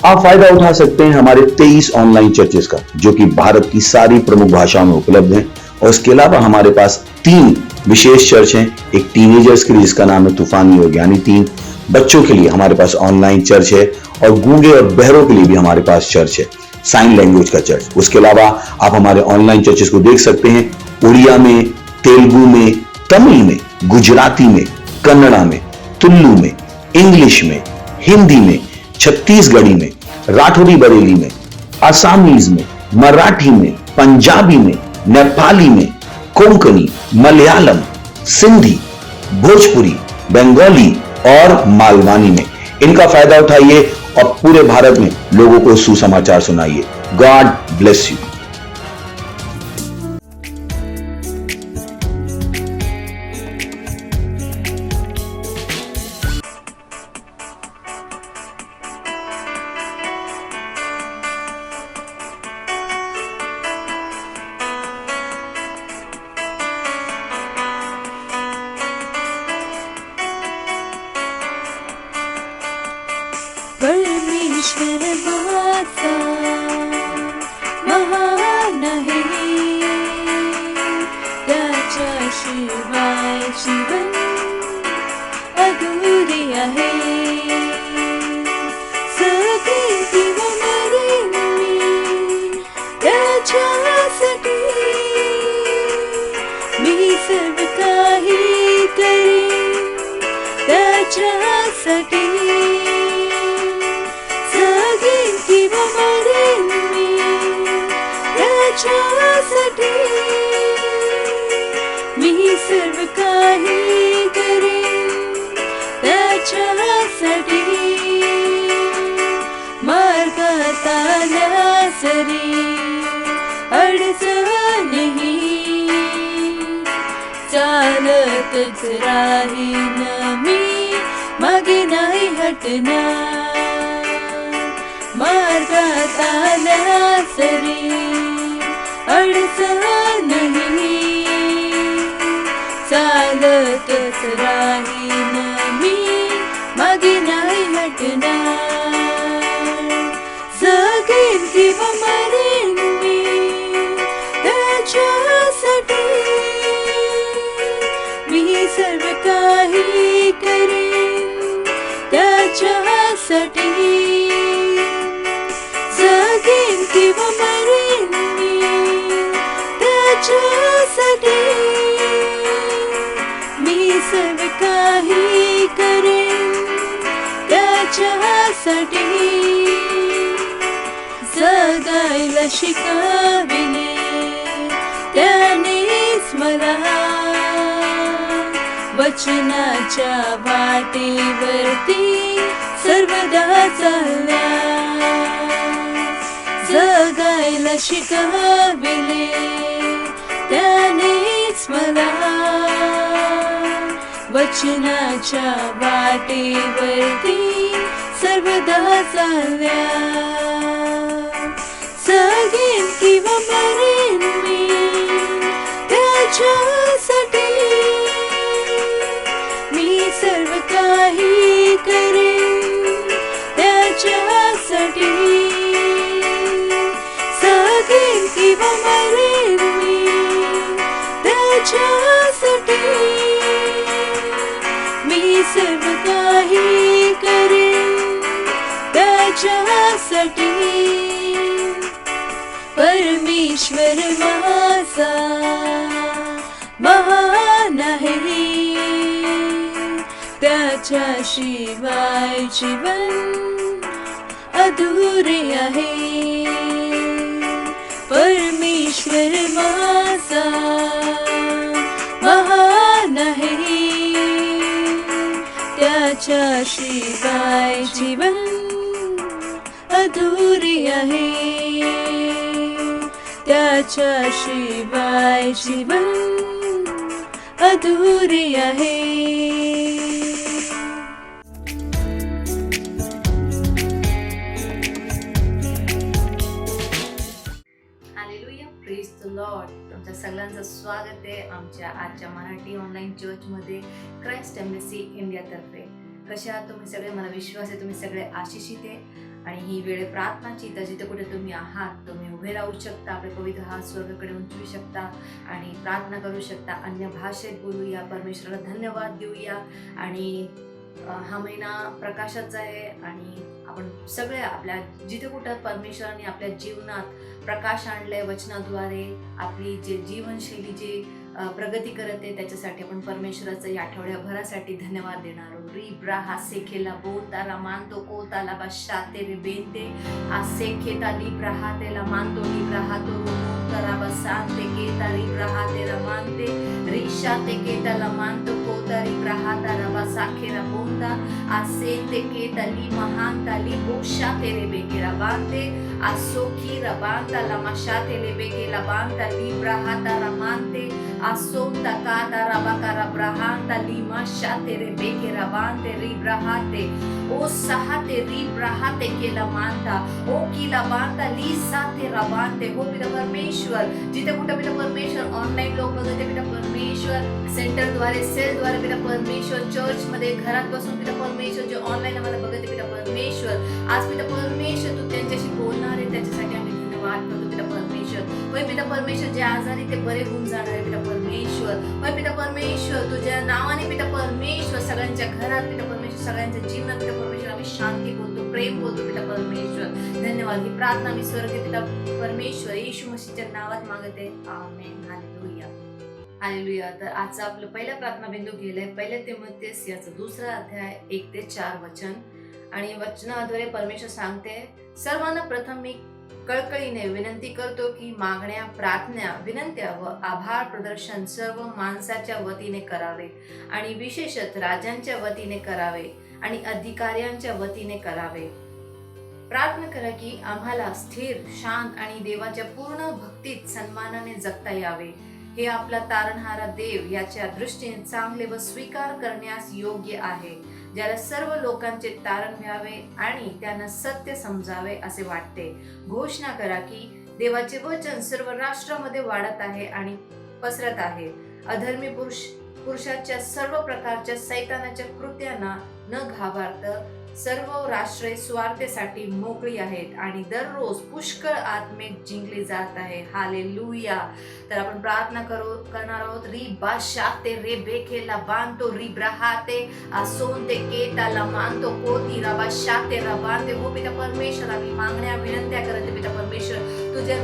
आप फायदा उठा सकते हैं हमारे 23 ऑनलाइन चर्चेस का, जो कि भारत की सारी प्रमुख भाषाओं में उपलब्ध हैं। और इसके अलावा हमारे पास 3 विशेष चर्च हैं। एक टीनेजर्स के लिए जिसका नाम है तूफानी और ज्ञानी 3, बच्चों के लिए हमारे पास ऑनलाइन चर्च है, और गूंगे और बहरों के लिए भी हमारे पास चर्च है, साइन लैंग्वेज का चर्च। उसके अलावा आप हमारे ऑनलाइन चर्चेस को देख सकते हैं उड़िया में, तेलुगु में, तमिल में, गुजराती में, कन्नड़ा में, तुलु में, इंग्लिश में, हिंदी में, छत्तीसगढ़ी में, राठौरी बरेली में, आसामीज में, मराठी में, पंजाबी में, नेपाली में, कोंकणी, मलयालम, सिंधी, भोजपुरी, बंगाली और मालवानी में। इनका फायदा उठाइए और पूरे भारत में लोगों को सुसमाचार सुनाइए। God bless you. परमेश्वर माता महान आहे, त्याच्याशिवाय जीवन अधुरे आहे. सगळे जीव मरेन मी त्याच्यासाठी, मी सर्व काही करेन त्याच्यासाठी. मी सर्व काही करेन त्याच्यासाठी. मार्गात आल्या सरी अडचणही चालतच राहीन मी, मागे नाही हटणार. मार्गात आल्या सरी अडचणही चालतच राहीन मी, मागे नाही हटणार. जगेन किंवा मरेन मी त्याच्यासाठी, मी सर्व काही करेन त्याच्यासाठी. जगेन किंवा मरेन मी त्याच्यासाठी, मी सर्व काही करेन त्याच्यासाठी. जगायला शिकविले त्यानेच मला, वचनाच्या वाटेवरती सर्वदा चालल्या. जगायला शिकविले त्यानेच मला, वचनाच्या वाटेवरती सर्वदा चालल्या. जगेन किंवा मरेन मी त्याच्यासाठी, मी सर्व काही करेन त्याच्यासाठी. जगेन किंवा मरेन मी त्याच्यासाठी, मी सर्व काही करेन त्याच्यासाठी. परमेश्वर माझा महान आहे, त्याच्याशिवाय जीवन अधुरे आहे. परमेश्वर माझा महान आहे, त्याच्याशिवाय जीवन अधुरे आहे. त्याच्याशिवाय जीवन अधुरे आहे. Hallelujah, praise the Lord. तुमच्या सगळ्यांचं स्वागत आहे आमच्या आजच्या मराठी ऑनलाईन चर्चमध्ये, क्राइस्ट एम्बेसी इंडियातर्फे. कशा आहात तुम्ही सगळे? मला विश्वास आहे तुम्ही सगळे आशिषित आहे. आणि ही वेळ आहे प्रार्थनाची. तर जिथे कुठे तुम्ही आहात तुम्ही उभे राहू शकता, आपले पवित्र हात स्वर्गाकडे उंचवू शकता आणि प्रार्थना करू शकता. अन्य भाषेत बोलूया, परमेश्वराला धन्यवाद देऊया. आणि हा महिना प्रकाशाचा आहे आणि आपण सगळ्या आपल्या जिथे कुठं परमेश्वराने आपल्या जीवनात प्रकाश आणलाय वचनाद्वारे, आपली जे जीवनशैली जे प्रगती करत आहे त्याच्यासाठी आपण परमेश्वराचं या आठवड्याभरासाठी धन्यवाद देणार आहोत. री ब्राहा सेखेला बोताला मानतो कोताला बशाते रे बेंते आ सेखेता ली ब्राहा तेला मानतो ली ब्राहा तो तरा बसांते केता री ब्राहा तेरा मानते रिशा ते केताला मानतो कोता री ब्राहा तारा बसाखेरा बोंदा आ सेते केता ली महांता ली बोशा तेरे बेकेरा बांते आ सोखी रबांता ला मशा तेले बेकेला बांता ली ब्राहा तारा मानते asonta kada rabakara brahanta lima shate rebeke rabante ribrahate o sahate ribrahate kelamanta o kilabanta lisate rabante हो पिता परमेश्वर. जिथे कुठे पिता परमेश्वर ऑनलाईन लोक बघते पिता परमेश्वर, सेंटरद्वारे सेलद्वारे पिता परमेश्वर, चर्च मध्ये घरात बसून पिता परमेश्वर जे ऑनलाईन आम्हाला बघते पिता परमेश्वर, आज पिता परमेश्वर तू त्यांच्याशी बोलणार आहे त्याच्यासाठी आम्ही धन्यवाद करतो पिता परमेश्वर. होय पिता परमेश्वर जे आजारी ते बरे होऊन जाणार आहे पिता परमेश्वर. होय पिता परमेश्वर तुझ्या नावाने पिता परमेश्वर सगळ्यांच्या घरात पिता परमेश्वर, सगळ्यांच्या जीवनात पिता परमेश्वर आम्ही शांती बोलतो, प्रेम बोलतो पिता परमेश्वर. धन्यवाद. ही प्रार्थना मी स्वर्गीय पिता परमेश्वर येशू मसीहच्या नावात मागते. आमेन. Hallelujah hallelujah. तर आजचा आपलं पहिला प्रार्थना बिंदू गेलाय 1 तिमोथेस याचा 2 अध्याय 1 ते 4 वचन. आणि वचनाद्वारे परमेश्वर सांगते, सर्वांना प्रथम मी कळकळीने विनंती करतो की मागण्या, प्रार्थना, विनंत्या व आभार प्रदर्शन सर्व माणसाच्या वतीने करावे आणि विशेषतः राजांच्या वतीने करावे आणि अधिकाऱ्यांच्या वतीने करावे. प्रार्थना करा की आम्हाला स्थिर, शांत आणि देवाच्या पूर्ण भक्तीत सन्मानाने जगता यावे. हे आपला तारणहारा देव याच्या दृष्टीने चांगले व स्वीकार करण्यास योग्य आहे, ज्याला सर्व लोकांचे तारण व्हावे आणि त्यांना सत्य समजावे असे वाटते. घोषणा करा की देवाचे वचन सर्व राष्ट्रामध्ये वाढत आहे आणि पसरत आहे. अधर्मी पुरुषाच्या सर्व प्रकारच्या सैतानाच्या कृत्यांना न घाबरता सर्व राष्ट्रे स्वार्थेसाठी मोकळी आहेत आणि दररोज पुष्कळ आत्मे जिंकले जात आहे. हालेलुया. तर आपण प्रार्थना करणार आहोत. री बाशाते रे बेखेला बांतो री ब्राहाते असोंते केताला मानतो कोती रबा शाते रबांते. हो पिता परमेश्वर आम्ही मागण्या, विनंत्या करते पिता परमेश्वर, तुझ्या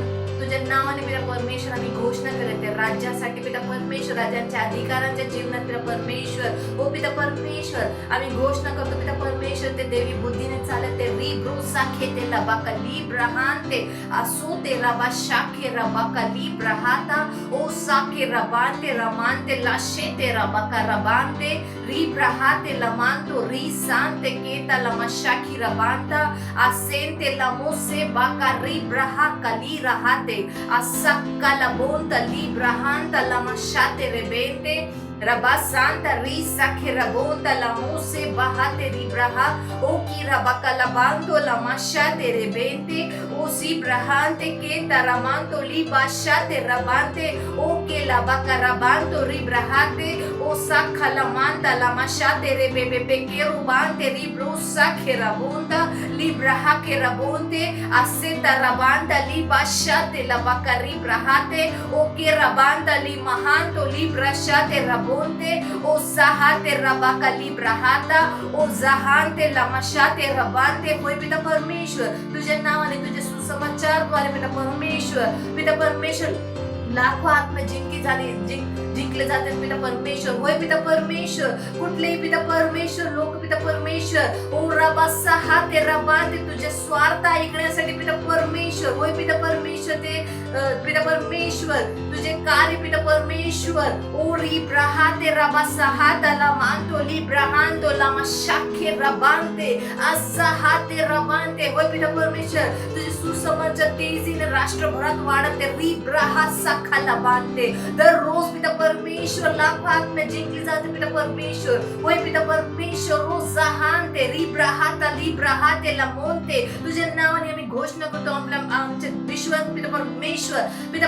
नावाने पिता परमेश्वर आम्ही घोषणा करते राज्यासाठी पिता परमेश्वर, राज्यांच्या अधिकारांच्या जीवनात पिता परमेश्वर. हो पिता परमेश्वर आम्ही घोषणा करतो पिता परमेश्वर, ते देवी बुद्धीने चालते री ब्रोसा खेते लबाका ली ब्रहांते असोते रबा शाखे रबाका ली ब्रहाता ओ साके रबांते रमांते लाशेते रबाका रबांते री ब्रहाते लमांतो री सांते केता लमशाखी रबांता असेंते लमोसे बाका री ब्रहा कली रहाते असक्का लबोंता ली ब्रहांता लमशाते रेबेंते रबा सांता री साखे रबोंता लमोसे बहाते री ब्रहा ओ की रबाका लबांतो लमशाते रेबेंते ओ सी ब्रहांते के तरमांतो ली बाशाते रबांते ओ के लबाका रबांतो री ब्रहाते ओ साखा लमांता लमशाते रेबेबे के रुबांते री ब्रो साखे रबोंता ली ब्रहा के रबोंते असे तरबांता ली बाशाते लबाका री ब्रहाते ओ के रबांता ली महांतो ली ब्रशाते रबोंते ओ सहाते रबाका ली ब्रहाता ओ जहांते लमशाते रबांते. होय पिता परमेश्वर तुझ्या नावाने, तुझे सुसमाचारद्वारे पिता परमेश्वर लाखो आत्मा जिंकले जातात पिता परमेश्वर. होय पिता परमेश्वर कुठलेही पिता परमेश्वर लोक पिता परमेश्वर ओ रबा सहाते रबांते तुझे स्वार्थ ऐकण्यासाठी पिता परमेश्वर. होय पिता परमेश्वर ते पिता परमेश्वर तुझे कार्य पिता परमेश्वर ओ री ब्रहाते रबा सहाता ला मांतो ली ब्रहांतो ला मशाखे रबांते असहाते रबांते. होय पिता परमेश्वर तुझे सुसमाचार तेजीने राष्ट्रभरात वाढते री ब्रहा सखाला बांधते. दररोज पिता परमेश्वर लाखो आत्मा जिंकली जाते पिता परमेश्वर. होय पिता परमेश्वर रोज जहांते री ब्रहाता ली ब्रहाते लमोंते. तुझ्या नावाने आम्ही घोषणा करतो आमच्या विश्वात पिता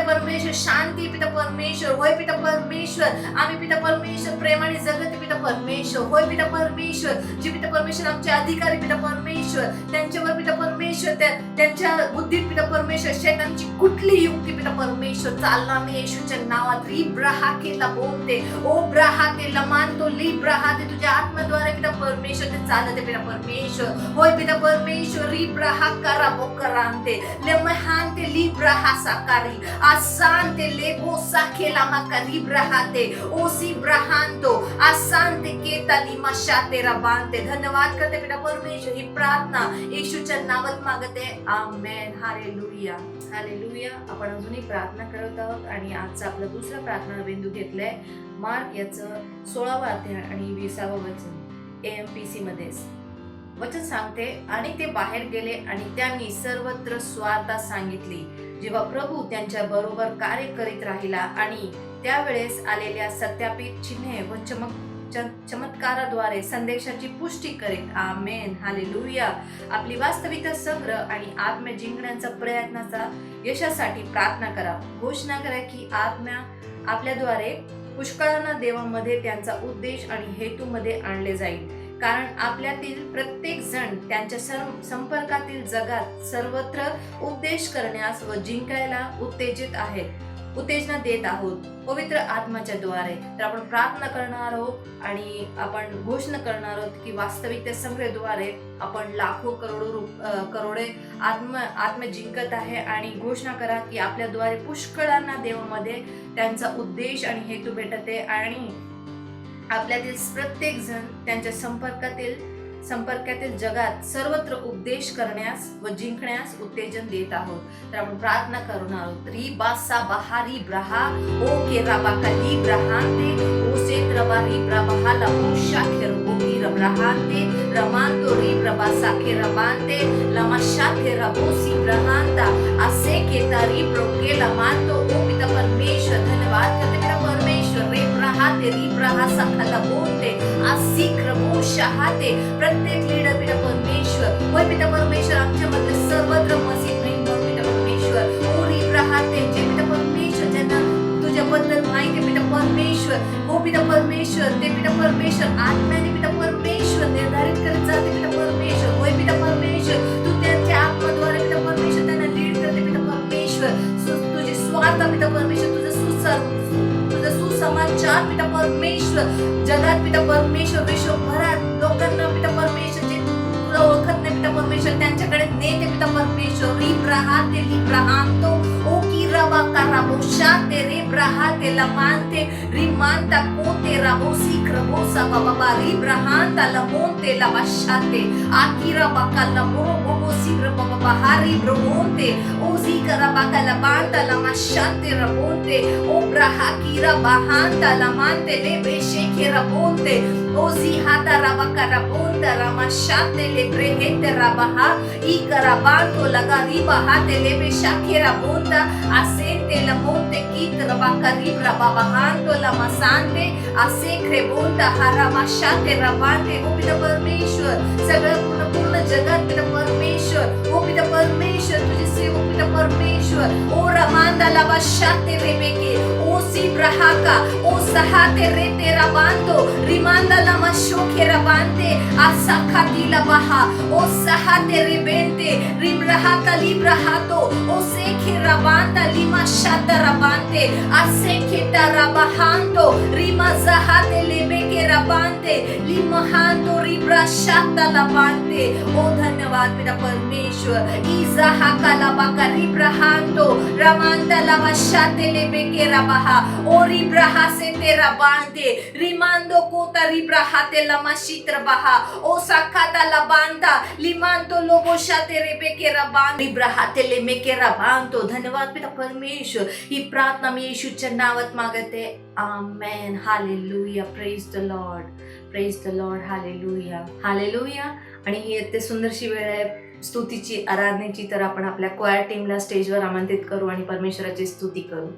परमेश्वर शांती पिता परमेश्वर. होय पिता परमेश्वर आम्ही पिता परमेश्वर प्रेमाने जगत पिता परमेश्वर. परमेश्वर. होय पिता परमेश्वर, जे पिता परमेश्वर आमचे अधिकारी पिता परमेश्वर, त्यांच्यावर पिता परमेश्वर त्यांच्या बुद्धीत पिता परमेश्वर शैतानची कुठली युक्ती पिता परमेश्वर चालणार नाही येशूच्या नावात. रिब्राहा केला बोलते ओ ब्राहा केला मानतो लिब्राहा ते तुझ्या आत्म्याद्वारे पिता परमेश्वर ते चालते पिता परमेश्वर. होय पिता परमेश्वर रिब्राहा करा बोकरांते ले महानते लिब्राहा साकारी आसानते ले बोसा केला माका रिब्राहाते ओसी ब्राहांतो आसानते केता लिमा शाते रबांते. धन्यवाद करते पिता परमेश्वर. ही प्रार्थना येशूच्या नावात मागते. आमेन. Hallelujah hallelujah. आपण अजूनही प्रार्थना करत आहोत आणि आजचा आपला दुसरा प्रार्थना बिंदू घेतलाय मार्क याचं 16वा अध्याय आणि 20वा वचन. AMPC मध्ये वचन सांगते, आणि ते बाहेर गेले आणि त्यांनी सर्वत्र स्वार्था सांगितली. जेव्हा प्रभू त्यांच्या बरोबर कार्य करीत राहिला आणि त्यावेळेस आलेल्या सत्यापित चिन्हे व चमत्काराद्वारे संदेशाची पुष्टी करीत. आमेन. हालेलुया. आपली वास्तविकता संग्रह आणि आत्म्या जिंकण्याचा प्रयत्नाचा यशासाठी प्रार्थना करा. घोषणा करा की आत्म्या आपल्याद्वारे पुष्कळांना देवामध्ये त्यांचा उद्देश आणि हेतूमध्ये आणले जाईल, कारण आपल्यातील प्रत्येक जण त्यांच्या संपर्कातील जगात सर्वत्र उपदेश करण्यास व जिंकायला उत्तेजना देत आहोत पवित्र आत्म्याच्या द्वारे. तर आपण प्रार्थना करणार आहोत आणि आपण घोषणा करणार आहोत की वास्तविकता संग्रहाद्वारे आपण लाखो करोडे आत्मा जिंकत आहे. आणि घोषणा करा की आपल्याद्वारे पुष्कळांना देवामध्ये त्यांचा उद्देश आणि हेतू भेटते आणि आपल्यातील प्रत्येक जण त्यांच्या संपर्कातील जगात सर्वत्र उपदेश करण्यास व जिंकण्यास उत्तेजन देत आहोत. तर आपण प्रार्थना करून आहोत. री बासा बहारी ब्रहा ओ के राबाका ली ब्रहांते ओ सेत्रवा री ब्रबहाला ओ शाखेर ओ की रब्रहांते रमांतो री ब्रबासा के रबांते लमा शाखे रबोसी ब्रहांता असे केतारी प्रोके लमांतो ओ पिता परमेश्वर. धन्यवाद करते पिता परमेश्वर. रे ब्रहाते री ब्रहासा खला बोलते आसिक्र ओ शहाते प्रत्येक लीडर पिता परमेश्वर. होय पिता परमेश्वर आमच्या मध्ये सर्वत्र मसीह प्रेम पिता परमेश्वर. ओरी राहते जे पिता परमेश्वर ज्यांना तुझ्याबद्दल माहिती पिता परमेश्वर. हो पिता परमेश्वर ते पिता परमेश्वर आत्म्याने पिता परमेश्वर निर्धारित करत जाते पिता परमेश्वर. होय पिता परमेश्वर तू त्यांच्या आत्म्याद्वारे पिता परमेश्वर त्यांना लीड करते पिता परमेश्वर. तुझे स्वार्थ पिता परमेश्वर तुझा सुसमाचार पिता परमेश्वर जगात पिता परमेश्वर विश्वभरात लोकांना पिता परमेश्वर जे तुला ओळखत नाही पिता परमेश्वर त्यांच्याकडे नेते पिता परमेश्वर. री ब्राहाते ली ब्राहांतो ओ की रबा कराबो शाते रे ब्राहाते लमांते री मांता कोते राबो सिक्रबो सबबा री ब्राहांता लमोंते लबाशाते आकी रबा कलमो बोबो सिक्रबो बहारी ब्रोमोंते ओ सिकरबा कलबांता लमाशाते रबोंते ओ ब्राहा की रबाहांता लमांते ले बेशे के रबोंते ओ zihata rabakara bonda ramashate lebrehete rabaha ikarabanto lagariba hate lebe shakira bonda asente la monte kit rabakari rababahanto la masante asekre bonda haramashate rabante ओ पिता परमेश्वर सगळं पूर्ण जगात पिता परमेश्वर. ओ पिता परमेश्वर तुझे सेवक पिता परमेश्वर. ओ रमांदा लाबाशाते रेबेके ओ सिब्राहाका ओ सहाते रेते राबांतो रिमांदा lama shokera bante asakati labaha o sahate rebente rimrahata librahato o sekera banta lima shata rabante aseketa rabahanto rima zahate lebeke rabante limahanto ribrashata labante. ओ धन्यवाद पिता परमेश्वर. इजाहाका labaka ribrahanto ramanta labashate lebeke rabaha o ribrahase te rabante rimando kota ribrahate lamashitra baha o sakata labanta limanto loboshate rebeke raban ribrahate lemeke rabanto. धन्यवाद पिता परमेश्वर. ही प्रार्थना मी येशूच्या नावात मागते. Amen. Hallelujah. Praise the Lord. Praise the Lord. Hallelujah. Hallelujah. आणि ही अत्यंत सुंदरशी वेळ आहे स्तुतीची आराधनेची. तर आपण आपल्या क्वायर टीमला स्टेजवर आमंत्रित करू आणि परमेश्वराची स्तुती करू.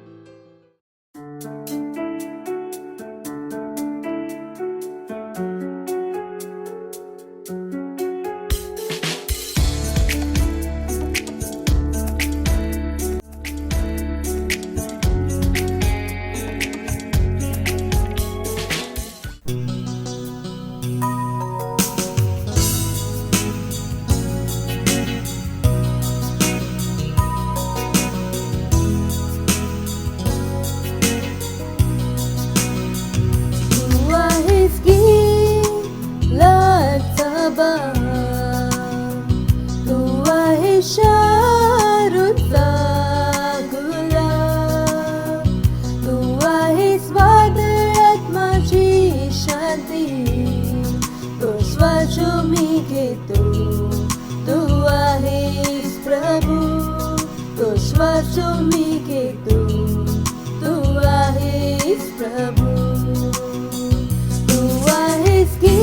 घेतो तू आहेस प्रभू तो श्वास जो मी घेतो तू आहेस प्रभू तू आहेस की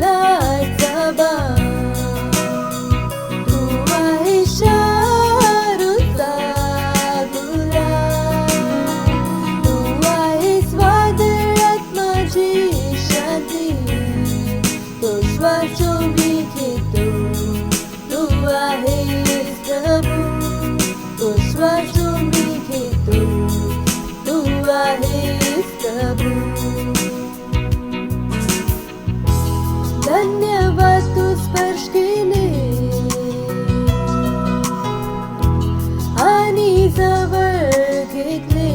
लाचा तू आहेस शारुचा गुलाब तू आहेस वादळात माझी शांती तो श्वास जो मी घेतो तू आहेस प्रभू तो श्वास जो मी घेतो तू आहेस प्रभू धन्यवाद तू स्पर्श केले आणि जवळ घेतले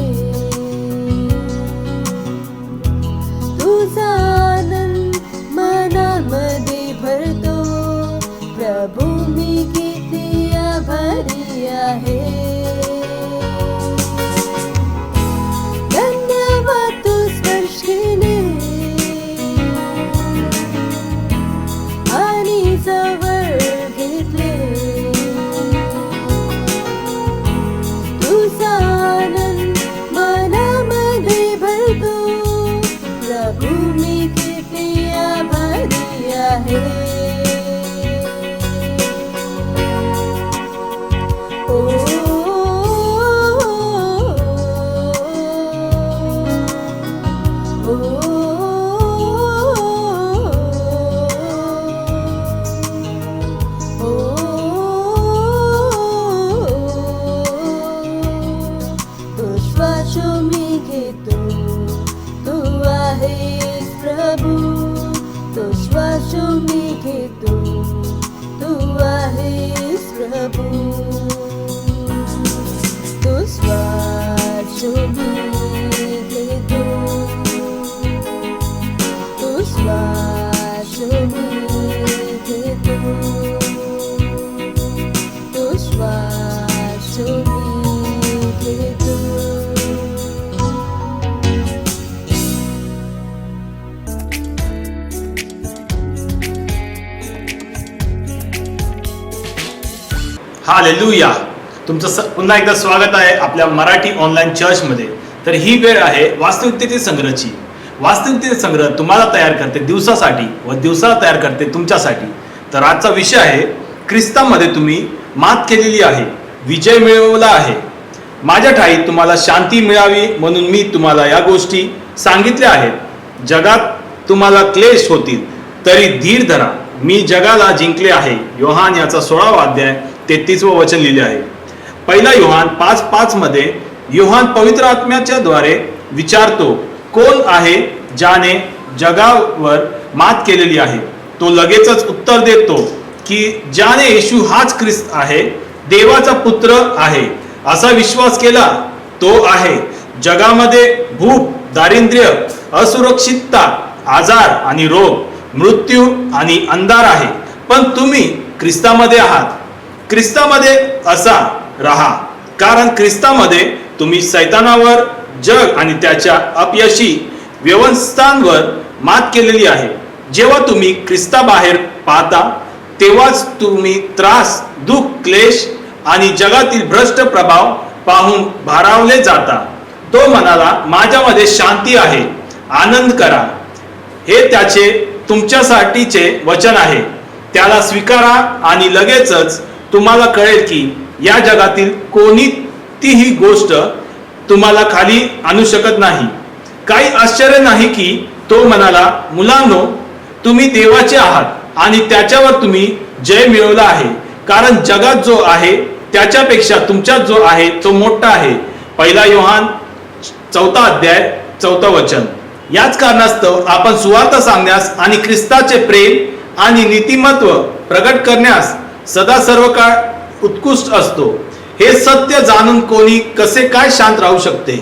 तुझा आनंद मनामध्ये भरतो प्रभू मी किती आभारी आहे धन्यवाद तू स्पर्श केले आणि जवळ घेतले तुझा आनंद मनामध्ये भरतो प्रभू मी किती आभारी आहे तो श्वास जो मी घेतो तू आहेस प्रभू तो श्वास जो मी घेतो तू आहेस प्रभू तो श्वास जो मी घेतो तो श्वास जो मी घेतो तो श्वास जो मी घेतो हालेलुया तुमचं पुन्हा एकदा स्वागत आहे आपल्या मराठी ऑनलाईन चर्चमध्ये. तर ही वेळ आहे वास्तविकतेचे संग्रहची. वास्तविकतेचे संग्रह तुम्हाला तयार करते दिवसासाठी व दिवसाला तयार करते तुमच्यासाठी. तर आजचा विषय आहे ख्रिस्तामध्ये तुम्ही मात केलेली आहे, विजय मिळवला आहे. माझ्या ठाई तुम्हाला शांती मिळावी म्हणून मी तुम्हाला या गोष्टी सांगितल्या आहेत. जगात तुम्हाला क्लेश होतील तरी धीर धरा, मी जगाला जिंकले आहे. योहान याचा 16वा अध्याय 33व वचन लिहिले आहे. पहिला योहान 5:5 मध्ये योहान पवित्र आत्म्याच्या द्वारे विचारतो, कोण आहे ज्याने जगावर मात केलेली आहे? तो लगेचच उत्तर देतो की ज्याने येशू हाच ख्रिस्त आहे, देवाचा पुत्र आहे असा विश्वास केला तो आहे. जगामध्ये भूक, दारिद्र्य, असुरक्षितता, आजार आणि रोग, मृत्यू आणि अंधार आहे, पण तुम्ही ख्रिस्तामध्ये आहात. ख्रिस्तामध्ये असा राहा, कारण ख्रिस्तामध्ये तुम्ही सैतानावर, जग आणि त्याच्या अपयशी व्यवस्थांवर मात केलेली आहे. जेव्हा तुम्ही ख्रिस्ताबाहेर पाहता तेव्हाच तुम्ही त्रास, दुःख, क्लेश आणि जगातील भ्रष्ट प्रभाव पाहून भारावले जाता. तो म्हणाला, माझ्यामध्ये शांती आहे, आनंद करा. हे त्याचे तुमच्यासाठीचे वचन आहे. त्याला स्वीकारा आणि लगेचच तुम्हाला कळेल की या जगातील कोणतीही गोष्ट तुम्हाला खाली आणू शकत नाही. काही आश्चर्य नाही की तो म्हणाला, मुलांनो, तुम्ही देवाचे आहात आणि त्याच्यावर तुम्ही जय मिळवला आहे, कारण जगात जो आहे त्याच्यापेक्षा तुमच्यात जो आहे तो मोठा आहे. पहिला योहान 4 अध्याय 4 वचन. याच कारणास्तव आपण सुवार्थ सांगण्यास आणि ख्रिस्ताचे प्रेम आणि नीतिमत्व प्रगट करण्यास सदा सर्व काळ उत्कृष्ट असतो. हे सत्य जाणून कोणी कसे काय शांत राहू शकते?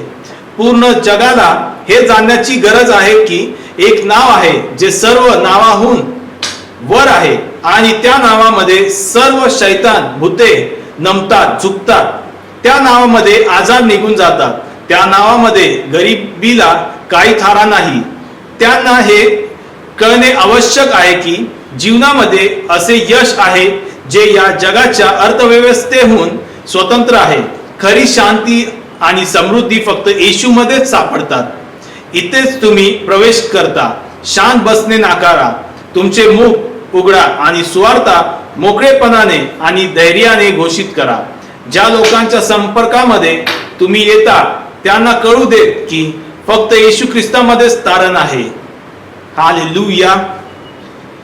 पूर्ण जगाला हे जाणण्याची गरज आहे की एक नाव आहे जे सर्व नावाहून वर आहे आणि त्या नावामध्ये सर्व शैतान भूते नमतात, झुकतात. त्या नावामध्ये आजार निघून जातात. त्या नावामध्ये गरिबीला काही थारा नाही. त्यांना हे कळणे आवश्यक आहे की जीवनामध्ये असे यश आहे जे या जगाच्या अर्थव्यवस्थेहून स्वतंत्र आहे. खरी शांती आणि समृद्धी फक्त येशूमध्येच सापडतात. इथेच तुम्ही प्रवेश करता. शांत बसणे नाकारा. तुमचे मुख उघडा आणि सुवार्ता मोकळेपणाने आणि धैर्याने घोषित करा. ज्या लोकांच्या संपर्कामध्ये तुम्ही येता त्यांना कळू देत की फक्त येशू ख्रिस्तामध्येच तारण आहे. हालेलुया.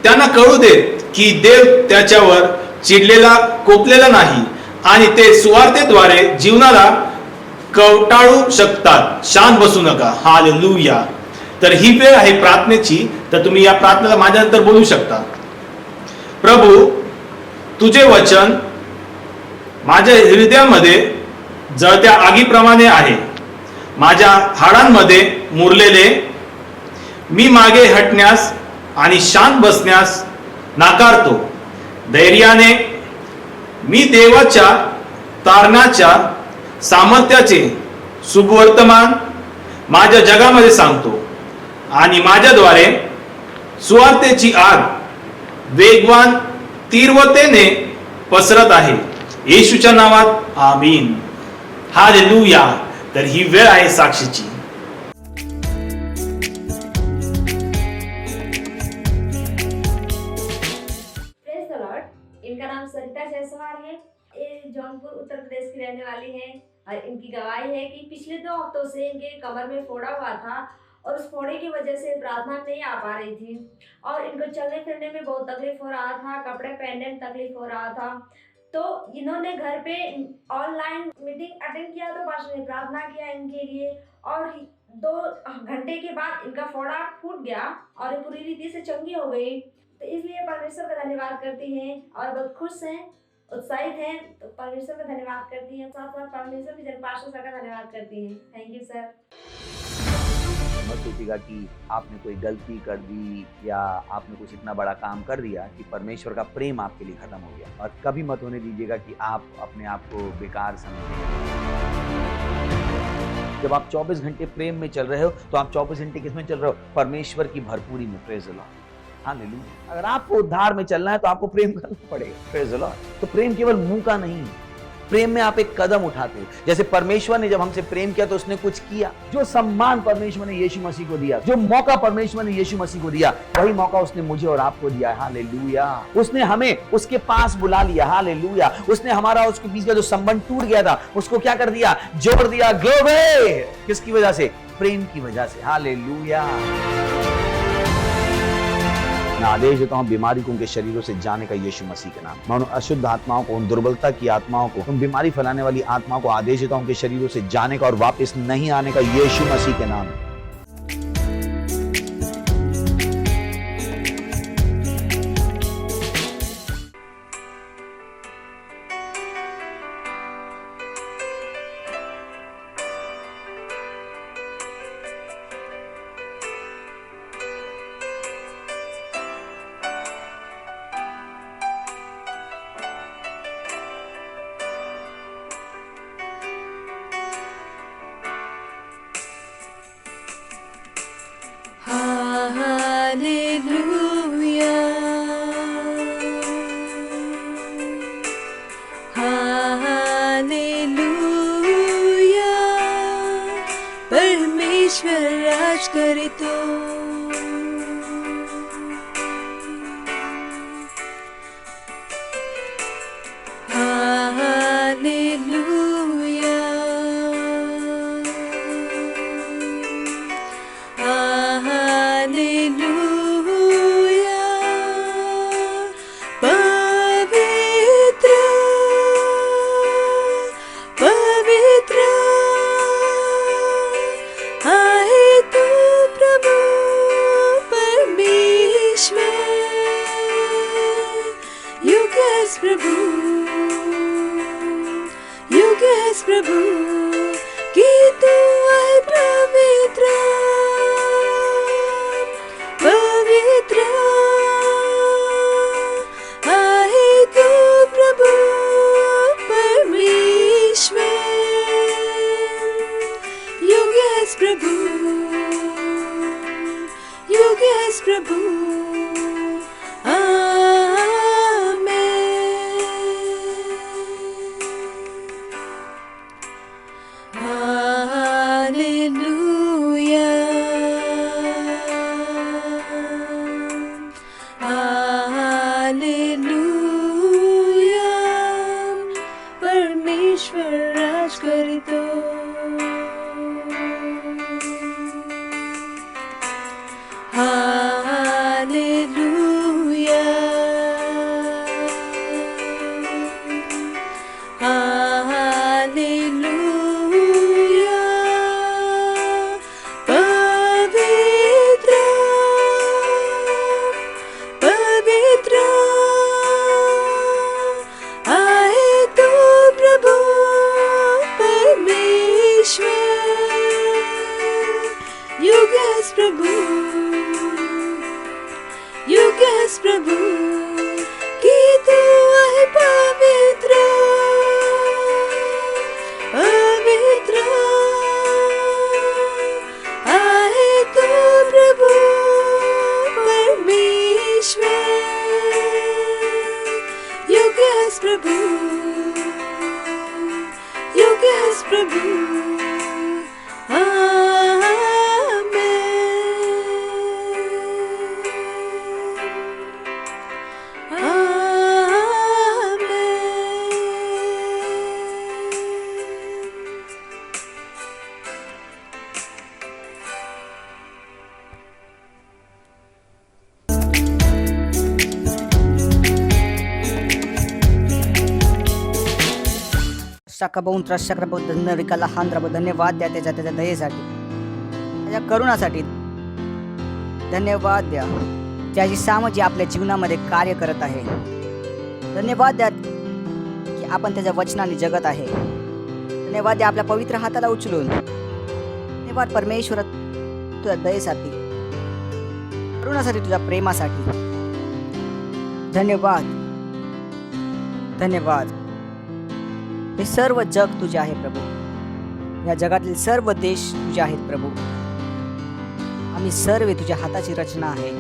त्यांना कळू देत की देव त्याच्यावर चिडलेला कोपलेला नाही आणि ते सुवार्तेद्वारे जीवनाला कवटाळू शकतात. शांत बसू नका. हालेलुया. तर ही वेळ आहे प्रार्थनेची. तर तुम्ही या प्रार्थनेला माझ्यानंतर बोलू शकता. प्रभू, तुझे वचन माझ्या हृदयामध्ये जळत्या आगीप्रमाणे आहे. माझ्या हाडांमध्ये मुरलेले मी मागे हटण्यास आणि शांत बसण्यास नाकारतो. धैर्याने मी देवाच्या तारणाच्या सामर्थ्याचे शुभवर्तमान माझ्या जगामध्ये सांगतो आणि माझ्याद्वारे सुवार्तेची आग वेगवान तीव्रतेने पसरत आहे. येशूच्या नावात आमीन. हालेलुया. तर ही वेळ आहे साक्षीची. Praise the Lord. इनका नाम सरिता जायसवाल है। ये जौनपुर उत्तर प्रदेश की रहने वाली हैं और इनकी गवाही है कि पिछले 2 हफ्तों से इनके कमर में फोड़ा हुआ था और उस फोड़े की वजह से प्रार्थना में नहीं आ पा रही थी और इनको चलने फिरने में बहुत तकलीफ हो रहा था, कपड़े पहनने में तकलीफ हो रहा था। तो इन्होंने घर पे ऑनलाइन मीटिंग अटेंड किया तो पास्टर ने प्रार्थना किया इनके लिए और 2 घंटे के बाद इनका फोड़ा फूट गया और ये पूरी रीति से चंगी हो गई। तो इसलिए परमेश्वर का धन्यवाद करती हैं और बहुत खुश हैं, उत्साहित हैं। तो परमेश्वर का धन्यवाद करती हैं, साथ साथ परमेश्वर की पास्टर सर का धन्यवाद करती हैं। Thank you sir. मत सोचिएगा कि आपने कोई गलती कर दी या आपने कुछ इतना बड़ा काम कर दिया कि परमेश्वर का प्रेम आपके लिए खत्म हो गया। और कभी मत होने दीजिएगा कि आप अपने आप को बेकार समझें। जब आप 24 घंटे प्रेम में चल रहे हो तो आप 24 घंटे किसमें चल रहे हो? परमेश्वर की भरपूरी में। Praise the Lord. हालेलुया। अगर आपको उद्धार में चलना है तो आपको प्रेम करना पड़ेगा। Praise the Lord. तो प्रेम केवल मुंह का नहीं है, प्रेम में आप एक कदम उठाते हो। जैसे परमेश्वर ने जब हमसे प्रेम किया तो उसने कुछ किया। जो सम्मान परमेश्वर ने यीशु मसीह को दिया, जो मौका परमेश्वर ने यीशु मसीह को दिया, वही मौका उसने मुझे और आपको दिया है। हालेलुया। उसने हमें उसके पास बुला लिया। हालेलुया। उसने हमारा उसके बीच का जो संबंध टूट गया था उसको क्या कर दिया? जोड़ दिया। ग्लोरी। किसकी वजह से? प्रेम की वजह से। हालेलुया। मैं आदेश देता हूं बीमारी को उनके शरीरों से जाने का यीशु मसीह के नाम। मैं उन अशुद्ध आत्माओं को, उन दुर्बलता की आत्माओं को, उन बीमारी फैलाने वाली आत्माओं को आदेश देता हूं उनके शरीरों से जाने का और वापस नहीं आने का यीशु मसीह के नाम। परमेश्वर राज करे तो हालेलुया, हालेलुया। पवित्र पवित्र आहे तू प्रभु परमेश्वर। You guess Prabhu, you guess प्रभु कि तू है पवित्र पवित्र आहे तू प्रभु परमेश्वर। You guess Prabhu, you guess प्रभु। आहेस प्रभू की तू आहे पवित्र पवित्र आहे तू प्रभू परमेश्वर योग्य आहेस प्रभू योग्य आहेस प्रभू शकबौंत्र शकबौद्धनरिकला हांद्रब धन्यवाद द्या त्याच्या दयेसाठी त्याच्या करुणासाठी धन्यवाद द्या त्याची सामर्थ्य आपल्या जीवनामध्ये कार्य करत आहे धन्यवाद द्या की आपण त्याच्या वचनाने जगत आहे धन्यवाद द्या आपल्या पवित्र हाताला उचलून धन्यवाद परमेश्वर तुझ्या दयेसाठी करुणासाठी तुझ्या प्रेमासाठी धन्यवाद धन्यवाद हे सर्व जग तुझे आहे प्रभू या जगातील सर्व देश तुझे आहेत प्रभू आम्ही सर्व तुझ्या हाताची रचना आहे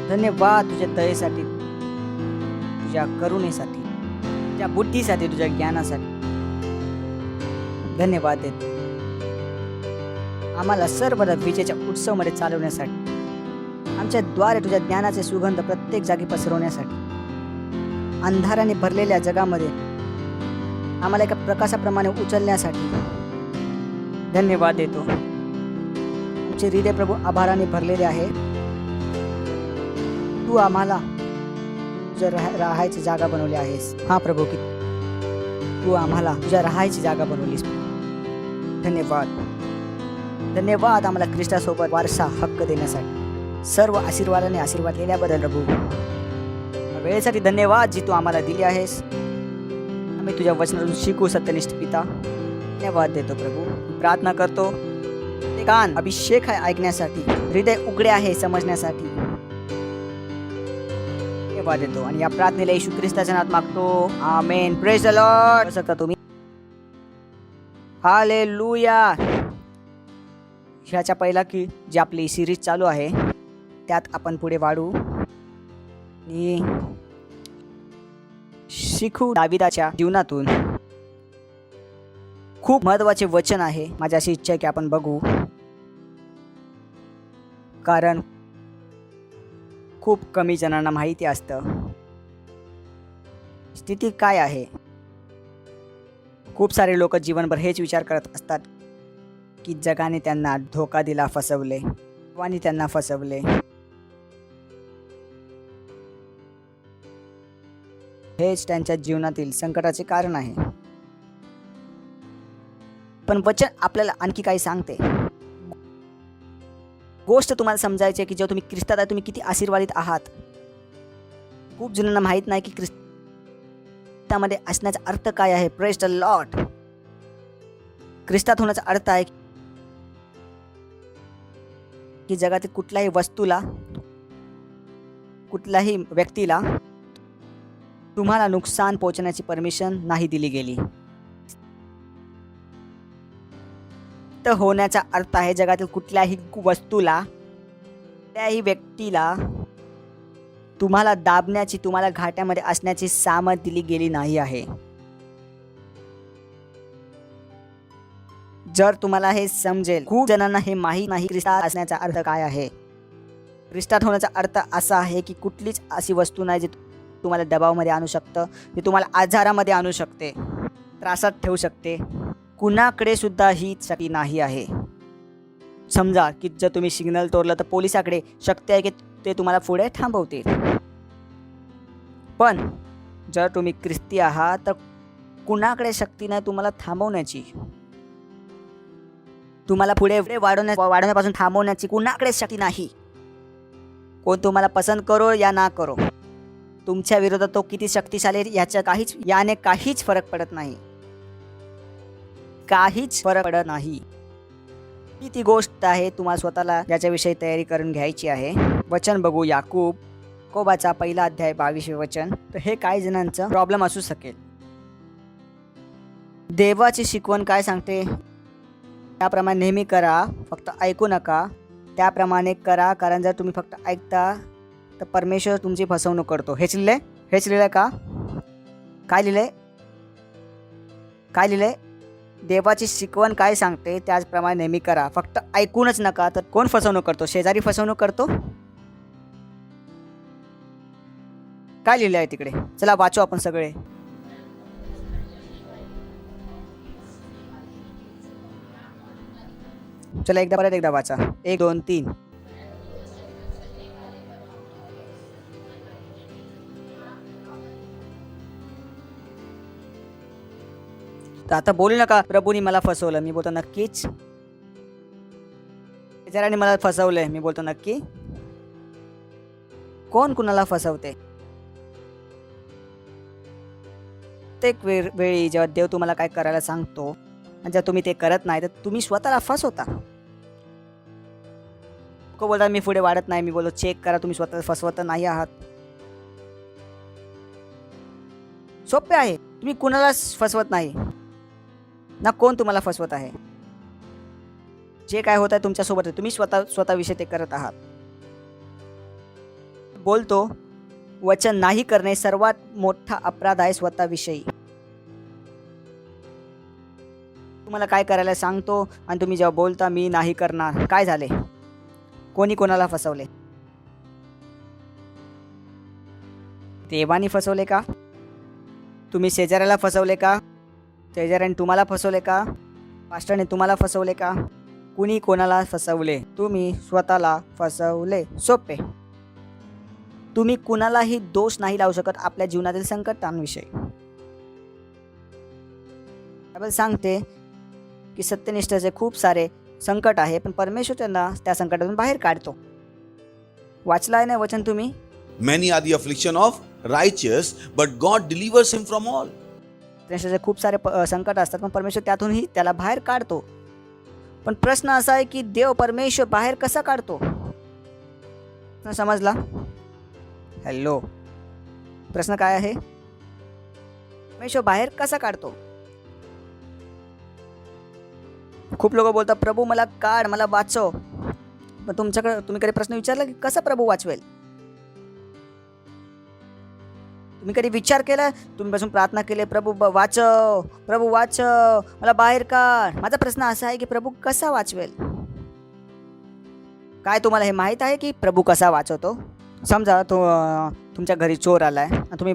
धन्यवाद तुझ्या दयेसाठी तुझ्या करुणेसाठी तुझ्या बुद्धीसाठी तुझ्या ज्ञानासाठी धन्यवाद देतो आम्हाला सर्व विजेच्या उत्सवामध्ये चालवण्यासाठी आमच्या द्वारे तुझ्या ज्ञानाचे सुगंध प्रत्येक जागी पसरवण्यासाठी अंधाराने भरलेल्या जगामध्ये आम्हाला एका प्रकाशाप्रमाणे उचलण्यासाठी धन्यवाद देतो आमचे हृदय प्रभू आभाराने भरलेले आहे तू आम्हाला तुझ्या राहायची जागा बनवली आहेस हा प्रभू की तू आम्हाला तुझ्या राहायची जागा बनवलीस धन्यवाद धन्यवाद आम्हाला ख्रिस्तासोबत वारसा हक्क देण्यासाठी सर्व आशीर्वादाने आशीर्वाद केल्याबद्दल प्रभू वेळेसाठी धन्यवाद जी तू आम्हाला दिली आहेस आम्ही तुझ्या वचनातून शिकू सत्यनिष्ठ पिता धन्यवाद देतो प्रभू प्रार्थना करतो ते कान अभिषेक आहे ऐकण्यासाठी हृदय उघडे आहे समजण्यासाठी धन्यवाद देतो आणि या प्रार्थनेला येशू ख्रिस्ताच्या नावात मागतो आमेन प्रेज द लॉर्ड सकता तुम्ही हालेलुया ह्याच्या पहिला की जी आपली सिरीज चालू आहे त्यात आपण पुढे वाढू आणि शिखू दाविदाच्या जीवनातून खूप महत्त्वाचे वचन आहे माझी अशी इच्छा आहे की आपण बघू कारण खूप कमी जणांना माहिती असतं स्थिती काय आहे खूप सारे लोक जीवनभर हेच विचार करत असतात की जगाने त्यांना धोका दिला फसवले वाणी त्यांना फसवले हेच त्यांच्या जीवनातील संकटाचे कारण आहे पण वचन आपल्याला आणखी काही सांगते गोष्ट तुम्हाला समजायची आहे की जेव्हा तुम्ही ख्रिस्तात आहे तुम्ही किती आशीर्वादित आहात खूप जणांना माहीत नाही की ख्रिस्तामध्ये असण्याचा अर्थ काय आहे प्रेज द लॉर्ड ख्रिस्तात होण्याचा अर्थ आहे की जगातील कुठल्याही वस्तूला कुठल्याही व्यक्तीला तुम्हाला नुकसान पोहोचण्याची परमिशन नाही दिली गेली तर होण्याचा अर्थ आहे जगातील कुठल्याही वस्तूला कुठल्याही व्यक्तीला तुम्हाला दाबण्याची तुम्हाला घाट्यामध्ये असण्याची सामर्थ्य दिली गेली नाही आहे जर तुम्हाला हे समजेल खूप जणांना हे माहीत नाही ख्रिस्तात असण्याचा अर्थ काय आहे ख्रिस्तात होण्याचा अर्थ असा आहे की कुठलीच अशी वस्तू नाही जी तुम्हाला दबावामध्ये आणू शकतं ती तुम्हाला आजारामध्ये आणू शकते त्रासात ठेवू शकते कुणाकडे सुद्धा ही शक्ती नाही आहे समजा की जर तुम्ही सिग्नल तोडलं तर पोलिसाकडे शक्ती आहे की ते तुम्हाला पुढे थांबवतील पण जर तुम्ही ख्रिस्ती आहात तर कुणाकडे शक्ती नाही तुम्हाला थांबवण्याची तुम्हाला पुढे वाढवण्यापासून थांबवण्याची कुणाकडे शक्ती नाही कोण तुम्हाला पसंत करो या ना करो तुमच्या विरोधात तो किती शक्तिशाली याने काहीच फरक पडत नाही काहीच फरक पडत नाही ही ती गोष्ट आहे तुम्हाला स्वतःला ज्याच्याविषयी तयारी करून घ्यायची आहे. वचन बघू याकोबाचा 1 अध्याय 22 वचन. तर हे काही जणांचं प्रॉब्लेम असू शकेल. देवाची शिकवण काय सांगते? त्याप्रमाणे नेहमी करा, फक्त ऐकू नका. त्याप्रमाणे करा, कारण जर तुम्ही फक्त ऐकता तर परमेश्वर तुमची फसवणूक करतो. हेच लिहिलंय का? काय लिहिलंय? देवाची शिकवण काय सांगते त्याचप्रमाणे नेहमी करा, फक्त ऐकूनच नका. तर कोण फसवणूक करतो? शेजारी फसवणूक करतो. काय लिहिलं आहे तिकडे? चला वाचू आपण सगळे. चला परत एकदा वाचा. 1 2 3. तर आता बोलू नका प्रभूनी मला फसवलं. मी बोलतो नक्कीच. शेजाऱ्याने मला फसवलंय. मी बोलतो नक्की. कोण कुणाला फसवते? प्रत्येक वेळी जेव्हा देव तुम्हाला काय करायला सांगतो आणि जर तुम्ही ते करत नाही तर तुम्ही स्वतःला फसवता. लोक बोलतात मी पुढे वाढत नाही. मी बोलतो चेक करा, तुम्ही स्वतः फसवत नाही आहात. सोपे आहे. तुम्ही कुणालाच फसवत नाही ना, कोण तुम्हाला फसवत आहे. जे काय होत आहे तुमच्यासोबत आहे, तुम्ही स्वतःविषयी ते करत आहात. बोलतो वचन नाही करणे सर्वात मोठा अपराध आहे स्वतःविषयी. तुम्हाला काय करायला सांगतो आणि तुम्ही जेव्हा बोलता मी नाही करणार, काय झाले? कोणी कोणाला फसवले? देवानी फसवले का? तुम्ही शेजाऱ्याला फसवले का? शेजाऱ्याने तुम्हाला फसवले का? पास्टरने तुम्हाला फसवले का? कुणी कोणाला फसवले? तुम्ही स्वतःला फसवले. सोपे. तुम्ही कुणालाही दोष नाही लावू शकत आपल्या जीवनातील संकटांविषयी. बायबल सांगते की सत्यनिष्ठाचे खूप सारे संकट आहे, पण परमेश्वर त्यांना त्या संकटातून बाहेर काढतो. वाचलं आहे ना वचन तुम्ही? Many are the affliction of righteous, but God delivers him from all. सत्यनिष्ठाचे खूप सारे संकट असतात, पण परमेश्वर त्यातूनही त्याला बाहेर काढतो. पण प्रश्न असा आहे की देव परमेश्वर बाहेर कसा काढतो? समजला? हॅलो, प्रश्न काय आहे? परमेश्वर बाहेर कसा काढतो? खूप लोक बोलतात प्रभू मला काढ, मला वाचव. पण तुम्ही कधी प्रश्न विचारला की कसा प्रभू वाचवेल? तुम्ही कधी विचार केला? तुम्ही बसून प्रार्थना केली प्रभू वाचव, प्रभू वाचव, मला बाहेर काढ. माझा प्रश्न असा आहे की प्रभू कसा वाचवेल? काय तुम्हाला हे माहीत आहे की प्रभू कसा वाचवतो? समजा तुमच्या घरी चोर आलाय आणि तुम्ही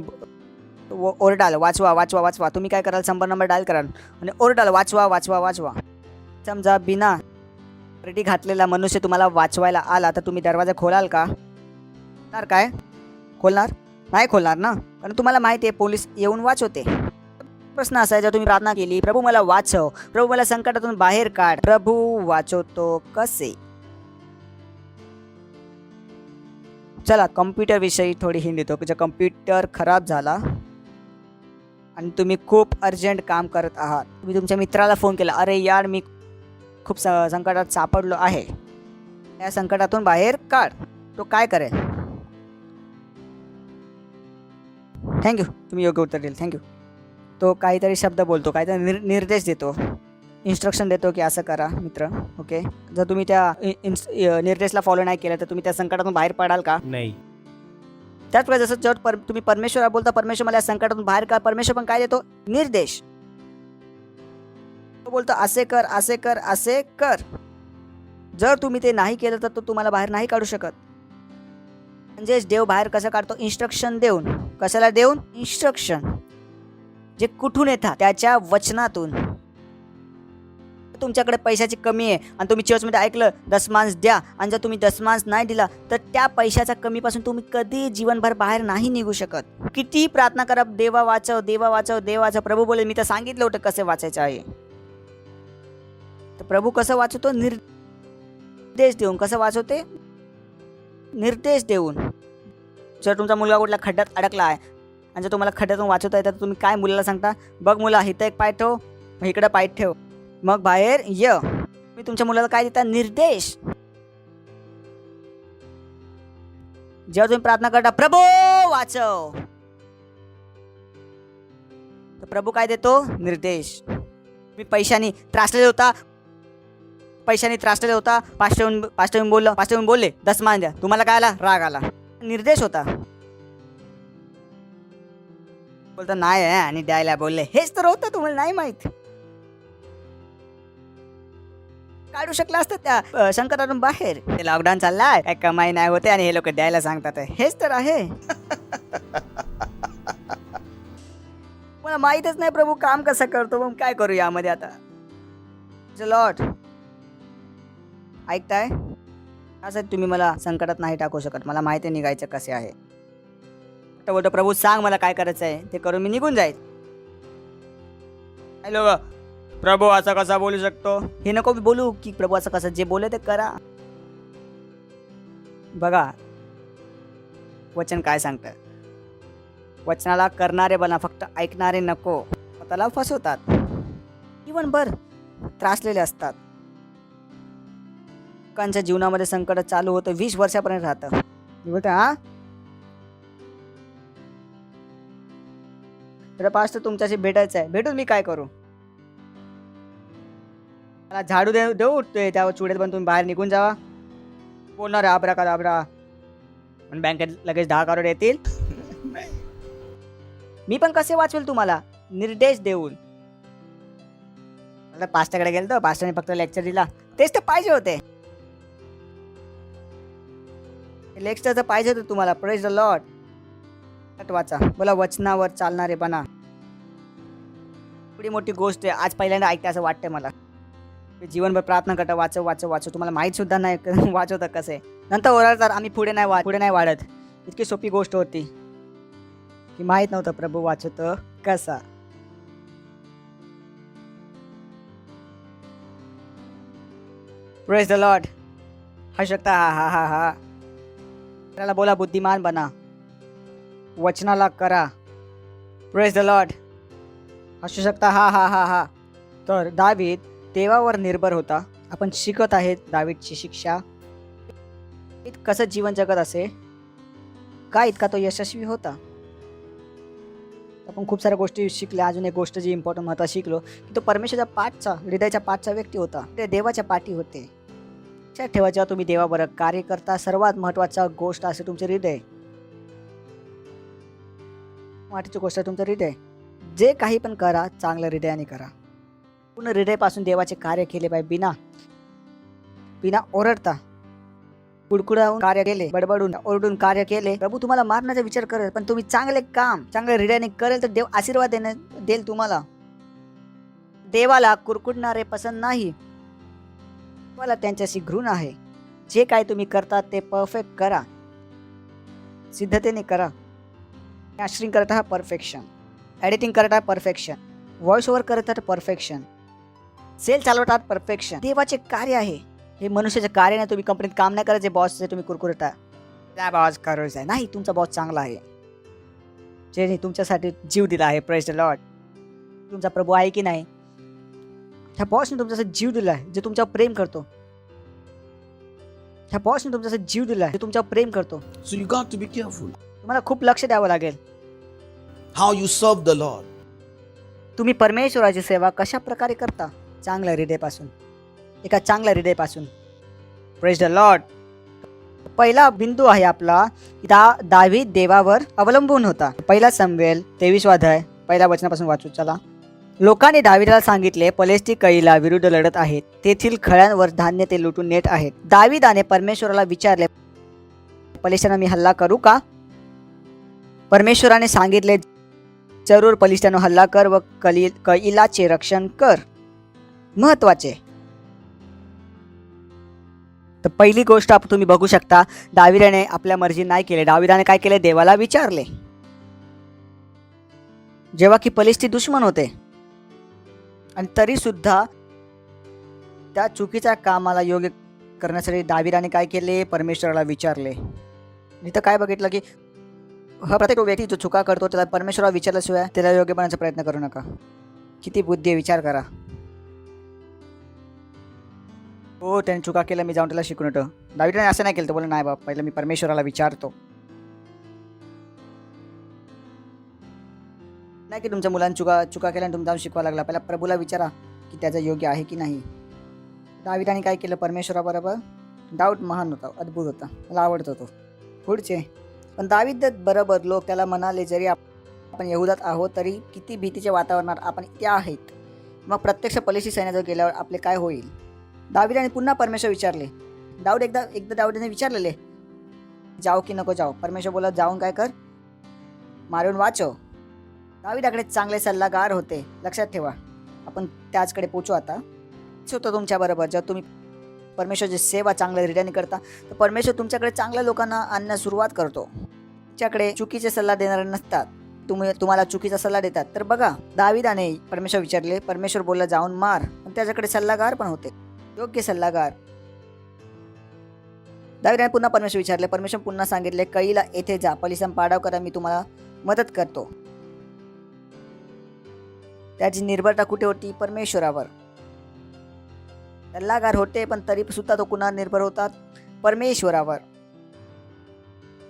ओरडाल वाचवा वाचवा वाचवा. तुम्ही काय कराल? 100 नंबर डायल कराल आणि ओरडाल वाचवा वाचवा वाचवा. समजा बिना रेडी घातलेला मनुष्य तुम्हाला वाचवायला आला तर तुम्ही दरवाजा खोलाल का? काय खोलणार? नाही खोलणार ना, कारण तुम्हाला माहिती आहे पोलीस येऊन वाचवते. प्रश्न असा आहे, जर तुम्ही प्रार्थना केली प्रभू मला वाचव, प्रभू मला संकटातून बाहेर काढ, प्रभू वाचवतो कसे? चला कम्प्युटर विषयी थोडी हिंट देतो. जर कम्प्युटर खराब झाला आणि तुम्ही खूप अर्जंट काम करत आहात, तुम्ही तुमच्या मित्राला फोन केला, अरे यार मी खूप संकटात सापडलो आहे, या संकटातून बाहेर काढ. तो काय करेल? थँक्यू, तुम्ही योग्य उत्तर दिलं, थँक्यू. तो काहीतरी शब्द बोलतो, काहीतरी निर्देश देतो, इन्स्ट्रक्शन देतो की असं करा मित्र. ओके, जर तुम्ही त्या निर्देशला फॉलो नाही केलं तर तुम्ही त्या संकटातून बाहेर पडाल का? नाही. त्याच वेळेस जसं जर तुम्ही परमेश्वराला बोलता परमेश्वर मला या संकटातून बाहेर काढ, परमेश्वर पण काय देतो? निर्देश. तो बोलतो असे कर असे कर असे कर. जर तुम्ही ते नाही केलं तर तो तुम्हाला बाहेर नाही काढू शकत. म्हणजेच देव बाहेर कसं काढतो? इन्स्ट्रक्शन देऊन. कशाला देऊन? इन्स्ट्रक्शन. जे कुठून येतात? त्याच्या वचनातून. तुमच्याकडे पैशाची कमी आहे आणि तुम्ही चर्चमध्ये ऐकलं दशमांश द्या, आणि जर तुम्ही दशमांश नाही दिला तर त्या पैशाच्या कमीपासून तुम्ही कधी जीवनभर बाहेर नाही निघू शकत. किती प्रार्थना करा, देवा वाचव देवा वाचव देवा वाचव. प्रभू बोले मी तर सांगितलं होतं कसं वाचायचं आहे. तर प्रभू कसं वाचवतो? निर्देश देऊन. कसं वाचवते? निर्देश देऊन. जर तुमचा मुलगा कुठल्या खड्ड्यात अडकला आहे आणि जर तुम्हाला खड्ड्यातून वाचवता येतं तर तुम्ही काय मुलाला सांगता? बघ मुला इथं एक पाय ठेव, इकडं पाय ठेव, मग बाहेर ये. मी तुमच्या मुलाला काय देता? निर्देश. जेव्हा तुम्ही प्रार्थना करता, प्रभू वाचव, तर प्रभू काय देतो? निर्देश. मी पैशाने त्रासलेला होता, पास्टर बोलले 10 मान द्या. तुम्हाला काय आला? राग आला. निर्देश होता. बोलता नाही आहे आणि द्यायला बोलले. हेच तर होतं, तुम्हाला नाही माहित. काढू शकला असतं त्या संकटातून बाहेर. ते लॉकडाऊन चाललाय, काय कमाई नाही होते आणि हे लोक द्यायला सांगतात. हेच तर आहे. मला माहितच नाही प्रभू काम कसं करतो. मग काय करू यामध्ये आता? लॉर्ड, ऐकताय? असं तुम्ही मला संकटात नाही टाकू शकत. मला माहिती आहे निघायचं कसे आहे. बोलतो प्रभू सांग मला काय करायचं आहे, ते करून मी निघून जाईल. हॅलो, प्रभू असं कसा बोलू शकतो? हे नको बोलू की प्रभू असं कसं, जे बोले ते करा. बघा वचन काय सांगतं. वचनाला करणारे बना, फक्त ऐकणारे नको. स्वतःला फसवतात. जीवनभर त्रासलेले असतात. लोकांच्या जीवनामध्ये संकट चालू होतं, 20 वर्षापर्यंत राहतं. बोलतो हा तर पास्टर तुमच्याशी भेटायचं आहे. भेटून मी काय करू? मला झाडू देऊ त्यावर चुडेत पण तुम्ही बाहेर निघून जावा. बोलणार आबरा का आबरा आणि बँकेत लगेच 10 करोड येतील. मी पण कसे वाचवेल तुम्हाला? निर्देश देऊन. मला पास्टरकडे गेलो, पास्टरने फक्त लेक्चर दिला. तेच तर पाहिजे होते. लेक्चर तर पाहिजे होतं तुम्हाला. Praise the Lord. वाचा, बोला वचनावर चालणारे बना. एवढी मोठी गोष्ट आहे. आज पहिल्यांदा ऐकते असं वाटतंय मला. जीवनभर प्रार्थना करता, वाचव. तुम्हाला माहीत सुद्धा नाही वाचवतं कसं आहे. नंतर ओरडतात आम्ही पुढे नाही वाढत. इतकी सोपी गोष्ट होती की माहीत नव्हतं प्रभू वाचवतं कसा. Praise the Lord. हा शकता हा त्याला बोला बुद्धिमान बना, वचनाला करा. Praise the Lord. असू शकता हा. तर दावीद देवावर निर्भर होता. आपण शिकत आहेत दावीदची शिक्षा. कसं जीवन जगत असे, का इतका तो यशस्वी होता. आपण खूप साऱ्या गोष्टी शिकल्या. अजून एक गोष्ट जी इम्पॉर्टंट महत्त्वाची शिकलो की तो परमेश्वराच्या पाठचा, हृदयाच्या पाठचा व्यक्ती होता. ते देवाच्या पाठी होते. लक्षात ठेवा, जेव्हा तुम्ही देवाबरोबर कार्य करता, सर्वात महत्त्वाचा गोष्ट असे तुमचे हृदय. महत्त्वाची गोष्ट आहे तुमचं हृदय. जे काही पण करा चांगलं हृदयाने करा. पूर्ण हृदयापासून देवाचे कार्य केले पाहिजे. बिना ओरडता, कुडकुडावून कार्य केले, बडबडून ओरडून कार्य केले, प्रभू तुम्हाला मारण्याचा विचार करेल. पण तुम्ही चांगले काम चांगल्या हृदयाने करेल तर देव आशीर्वाद देईल तुम्हाला. देवाला कुरकुडणारे पसंत नाही. मला त्यांच्याशी घृणा आहे. जे काय तुम्ही करता ते परफेक्ट करा, सिद्धतेने करा. मॅस्टरिंग करत आहात परफेक्शन, एडिटिंग करत आहात परफेक्शन, व्हॉइस ओव्हर करत आहात परफेक्शन, सेल चालवत आहात परफेक्शन. देवाचे कार्य आहे हे. मनुष्याचे कार्य नाही. तुम्ही कंपनीत काम नाही करायचे, बॉसचे तुम्ही कुरकुरता त्या बॉस करायचं आहे. नाही, तुमचा बॉस चांगला आहे, ज्याने तुमच्यासाठी जीव दिला आहे. Praise the Lord. तुमचा प्रभू आहे की नाही? ह्या बॉसने तुमच्यासाठी जीव दिला आहे, जे तुमच्यावर प्रेम करतो. ह्या बॉसने तुमच्यासाठी जीव दिला आहे, जे तुमच्यावर प्रेम करतो. So you got to be careful तुम्हाला खूप लक्ष द्यावं लागेल. how you serve the Lord. तुम्ही परमेश्वराची सेवा कशा प्रकारे करता? चांगल्या हृदयापासून, एका चांगल्या हृदयापासून. Praise the Lord. पहिला बिंदू आहे आपला, दावीद देवावर अवलंबून होता. पहिला शमूएल 23 अध्याय पहिल्या वचनापासून वाचू. चला. लोकांनी दावीदाला सांगितले, पलेस्टी कईला विरुद्ध लढत आहेत, तेथील खळ्यांवर धान्य ते लुटून नेत आहेत. दावीदाने परमेश्वराला विचारले, पलिष्ठ्यांना मी हल्ला करू का? परमेश्वराने सांगितले, जरूर पलिष्ठ्यांवर हल्ला कर व कईलाचे रक्षण कर. महत्वाचे. तर पहिली गोष्ट तुम्ही बघू शकता, दावीदाने आपल्या मर्जी नाही केले. दावीदाने काय केले? देवाला विचारले. जेव्हा की पलिष्ठी दुश्मन होते आणि तरी सुद्धा त्या चुकीच्या कामाला योग्य करण्यासाठी दावीदाने काय केले? परमेश्वराला विचारले. इथं काय बघितलं की हा प्रत्येक व्यक्ती जो चुका करतो त्याला परमेश्वराला विचारल्याशिवाय त्याला योग्य बनण्याचा प्रयत्न करू नका. किती बुद्धी, विचार करा. हो त्याने चुका केल्या, मी जाऊन त्याला शिकून येतो. दावीदाने असं नाही केलं, तो बोला नाही बाप, पहिलं मी परमेश्वराला विचारतो. नाही की तुमच्या मुलांनी चुका केल्या आणि तुम्ही जाऊन शिकवा लागला. पहिला प्रभूला विचारा की त्याचं योग्य आहे की नाही. दावीदाने काय केलं, परमेश्वराबरोबर. दाऊद महान होता, अद्भुत होता, मला आवडत होतो. पुढचे पण दावीद बरोबर लोक त्याला म्हणाले, जरी आपण यहुदात आहोत तरी किती भीतीच्या वातावरणात आपण इथे आहेत. मग प्रत्यक्ष पलिशी सैन्याजवळ गेल्यावर आपले काय होईल. दावीदाने पुन्हा परमेश्वर विचारले. एकदा दाऊदाने विचारलेले, जाऊ की नको जाऊ. परमेश्वर बोला, जाऊन काय कर, मारून वाचव. दावीदाकडे चांगले सल्लागार होते, लक्षात ठेवा. आपण त्याचकडे पोचू आता. होतं तुमच्याबरोबर, जर तुम्ही परमेश्वरची सेवा चांगल्या रीतीने करता तर परमेश्वर तुमच्याकडे चांगल्या लोकांना आणण्यास सुरुवात करतो. तुमच्याकडे चुकीचे सल्ला देणारे नसतात, तुम्हाला चुकीचा सल्ला देतात. तर बघा, दावीदाने परमेश्वर विचारले, परमेश्वर बोलला जाऊन मार. पण त्याच्याकडे सल्लागार पण होते, योग्य सल्लागार. दावीदाने पुन्हा परमेश्वर विचारले, परमेश्वर पुन्हा सांगितले, कैला येथे जा, पलिसान पाडाव करा, मी तुम्हाला मदत करतो. त्याची निर्भरता कुठे होती, परमेश्वरावर. सल्लागार होते पण तरी सुद्धा तो कुणावर निर्भर होता, परमेश्वरावर.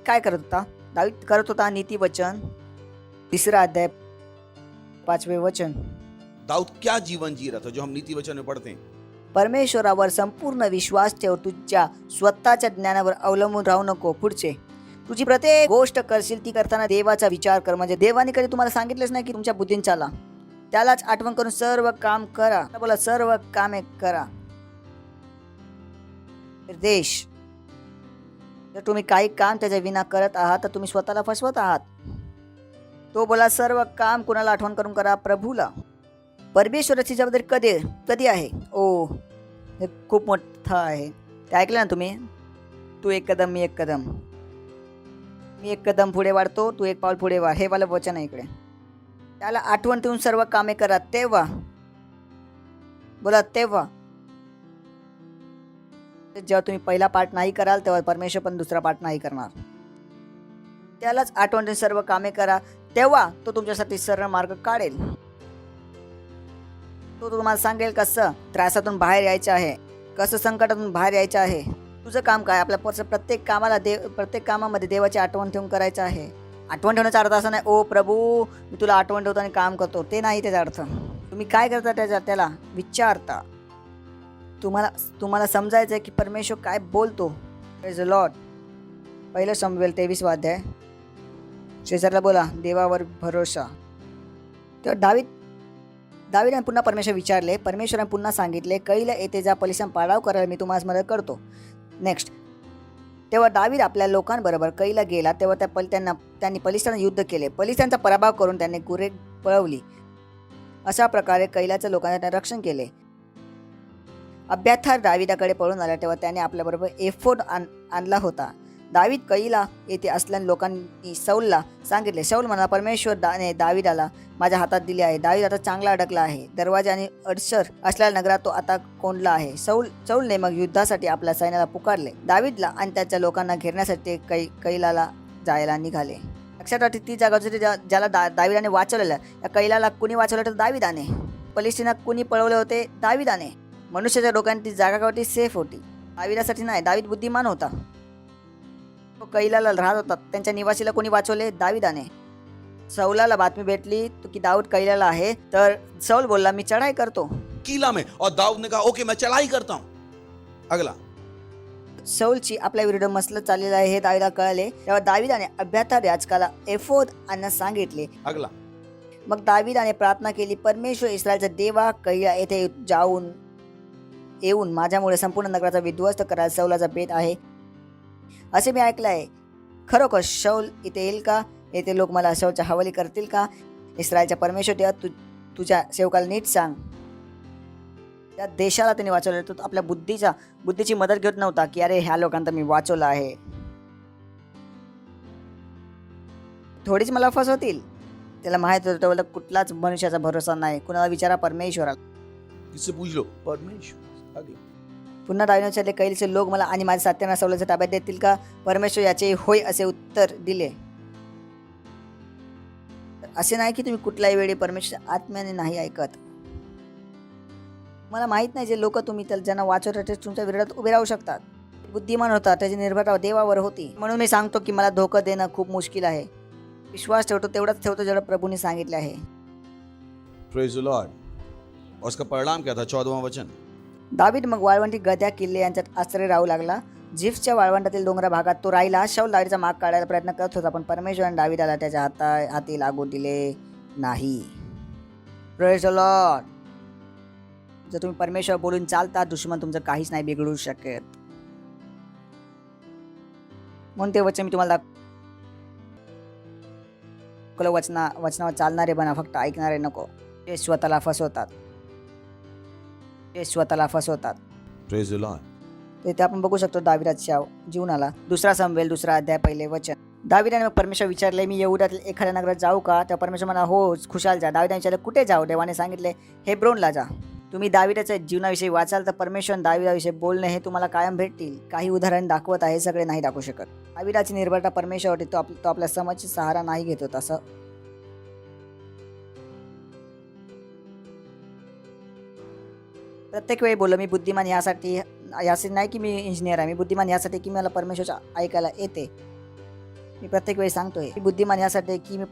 काय करत होता दावीद, करत होता नीती वचन. 3रा अध्याय 5वें वचन. दाऊद क्या जीवन जी रहा था जो हम नीति वचन में पढ़ते हैं. परमेश्वरावर संपूर्ण विश्वास ठेव, तुझ्या स्वतःच्या ज्ञानावर अवलंबून राहू नको. पुढचे, तुझी प्रत्येक गोष्ट करशील ती करताना देवाचा विचार कर. म्हणजे देवाने कधी तुम्हाला सांगितलेच नाही की तुमच्या बुद्धीने चाला, त्यालाच आठवण करून सर्व काम करा. बोला, सर्व कामे करा. निर्देश, जर तुम्ही काही काम त्याच्या विना करत आहात तर तुम्ही स्वतःला फसवत आहात. तो बोला, सर्व काम कुणाला आठवण करून करा, प्रभूला. परमेश्वराची जबाबदारी कधी आहे. ओ, हे खूप मोठं आहे. ते ऐकलं ना तुम्ही, तू एक कदम मी एक कदम, मी एक कदम पुढे वाढतो, तू एक पाऊल पुढे वाढ. हे वाला वचन आहे इकडे. त्याला आठवण ठेवून सर्व कामे करा, तेव्हा. बोला, तेव्हा. जेव्हा तुम्ही पहिला पार्ट नाही कराल तेव्हा परमेश्वर पण दुसरा पार्ट नाही करणार. त्यालाच आठवण ठेवून सर्व कामे करा, तेव्हा तो तुमच्यासाठी सरळ मार्ग काढेल. तो तुम्हाला सांगेल कसं त्रासातून बाहेर यायचं आहे, कसं संकटातून बाहेर यायचं आहे. तुझं काम काय, आपल्या प्रत्येक कामामध्ये देवाची आठवण ठेवून करायचं आहे. आठवण ठेवण्याचा अर्थ असा नाही, ओ प्रभू मी तुला आठवण ठेवतो आणि काम करतो, ते नाही त्याचा अर्थ. तुम्ही काय करता त्याला विचारता. तुम्हाला समजायचं आहे की परमेश्वर काय बोलतो. Praise the Lord. 1 शमूएल 23वा अध्याय. शेजारला बोला, देवावर भरोसा. तेव्हा दावीदाने पुन्हा परमेश्वर विचारले, परमेश्वराने पुन्हा सांगितले, कैला येथे जा, पलिसान पाडाव करायला मी तुम्हाला मदत करतो. नेक्स्ट. तेव्हा दावीद आपल्या लोकांबरोबर कैला गेला. तेव्हा त्यांनी पलिस्त्याला युद्ध केले. पलिस्त्यांचा पराभव करून त्यांनी गुरे पळवली. अशा प्रकारे कैलाच्या लोकांना त्यांनी रक्षण केले. अब्याथार दावीदाकडे पळून आला तेव्हा त्याने आपल्याबरोबर एफोद आणला होता. दावीद कैला येथे असल्याने लोकांनी सौलला सांगितले. सौल म्हणाला, परमेश्वर दावीदाला माझ्या हातात दिले आहे. दावीद आता चांगला अडकला आहे. दरवाजे आणि अडसर असलेल्या नगरात तो आता कोंडला आहे. सौलने मग युद्धासाठी आपल्या सैन्याला पुकारले. दावीदला आणि त्याच्या लोकांना घेरण्यासाठी ते कैलाला जायला निघाले. लक्षात ठेवा, ती जागा होती ज्याला दावीदाने वाचवलेलं. या कैलाला कुणी वाचवलं तर दावीदाने. पलिस्तीना कुणी पळवले होते, दावीदाने. मनुष्याच्या डोक्याने ती जागा होती सेफ होती, दावीदासाठी नाही. दावीद बुद्धिमान होता, तो कैलाला राहत होता. त्यांच्या निवासीला कोणी वाचवले, दावीदाने. सौलाला बातमी भेटली की दाऊद कैलाला आहे, तर सौल बोलला, मी चढाई करतो किला में, और दाऊद ने कहा ओके मैं चढ़ाई करता हूं. अगला. सौलची आपल्या विरुद्ध मसलत चाललेला आहे हे दावीदाला कळले. तेव्हा दावीदाने अब्याथार याजकाला एफोद आणण्यास सांगितले. अगला. मग दावीदाने प्रार्थना केली, परमेश्वर इस्रायलचा देवा, कैला येथे येऊन माझ्यामुळे संपूर्ण नगराचा विध्वस्त करायला सौलाचा बेत आहे असे मी ऐकलं आहे. खरोखर शौल इथे येईल का? येथे लोक मला शौलच्या हवाली करतील का? इस्रायलच्या परमेश्वर देवा, तुझ्या सेवकाला नीट सांग. त्या देशाला त्यांनी वाचवलं. तो आपल्या बुद्धीची मदत घेत नव्हता की अरे ह्या लोकांना मी वाचवलं आहे, थोडीच मला फसवतील. त्याला माहित होतं तेवढं कुठलाच मनुष्याचा भरोसा नाही. कुणाला विचारा, परमेश्वराला. किससे पूछ लो, परमेश्वर. आगे. पुन्हा दावीदाने विचारले, कैलाचे लोक मला आणि माझ्या साथ्यांना सौलाच्या ताब्यात देतील का? परमेश्वर याचे होय असे उत्तर दिले. असे नाही की तुम्ही कुठल्याही वेळी परमेश्वर आत्म्याने नाही ऐकत. मला माहीत नाही जे लोक तुम्ही ज्यांना वाचवता ते तुमच्या विरोधात उभे राहू शकतात. बुद्धिमान होता, त्याची निर्भरता देवावर होती. म्हणून मी सांगतो की मला धोका देणं खूप मुश्किल आहे. विश्वास ठेवतो तेवढाच ठेवतो जेवढं प्रभूने सांगितले आहे. Praise the Lord. और उसका परिणाम क्या था? 14वां वचन. दावीद मग वाळवंटी गद्या किल्ले यांच्यात आश्रय राहू लागला. जिफ्सच्या वाळवंटातील डोंगरा भागात तो राहिला. शाऊल दावीदचा माग काढायला प्रयत्न करत होता, पण परमेश्वराने दावीदाला त्याच्या हाती लागू दिले नाही. Praise the Lord. जर तुम्ही परमेश्वर बोलून चालता, दुश्मन तुमचं काहीच नाही बिघडू शकत. म्हणून ते वचन मी तुम्हाला वचनावर चालणारे बना, फक्त ऐकणारे नको. ते स्वतःला फसवतात. Praise the Lord. ते आपण बघू शकतो दाविदाच्या जीवनाला. 2 सामुएल 2 अध्याय 1 वचन. दाविदाने मग परमेश्वर विचारले, मी यहूदातील एखाद्या नगरात जाऊ का? तेव्हा परमेश्वर म्हणा, हो खुशाल जा. दाविदाने विचारले, कुठे जाऊ? देवाने सांगितले, हेब्रोनला जा. तुम्ही दाविदाच्या जीवनाविषयी वाचाल तर परमेश्वर दाविदाविषयी बोलणे हे तुम्हाला कायम भेटतील. काही उदाहरण दाखवत आहे, सगळे नाही दाखवू शकत. दाविदाची निर्भरता परमेश्वरवरती. तो आपल्या समजची सहारा नाही घेत होता. असं प्रत्येक वेळी बोललो, मी बुद्धिमान यासाठी नाही की मी इंजिनियर आहे. मी बुद्धिमान यासाठी की मला परमेश्वरचं ऐकायला येते. मी प्रत्येक वेळी सांगतोय, मी बुद्धिमान यासाठी की मी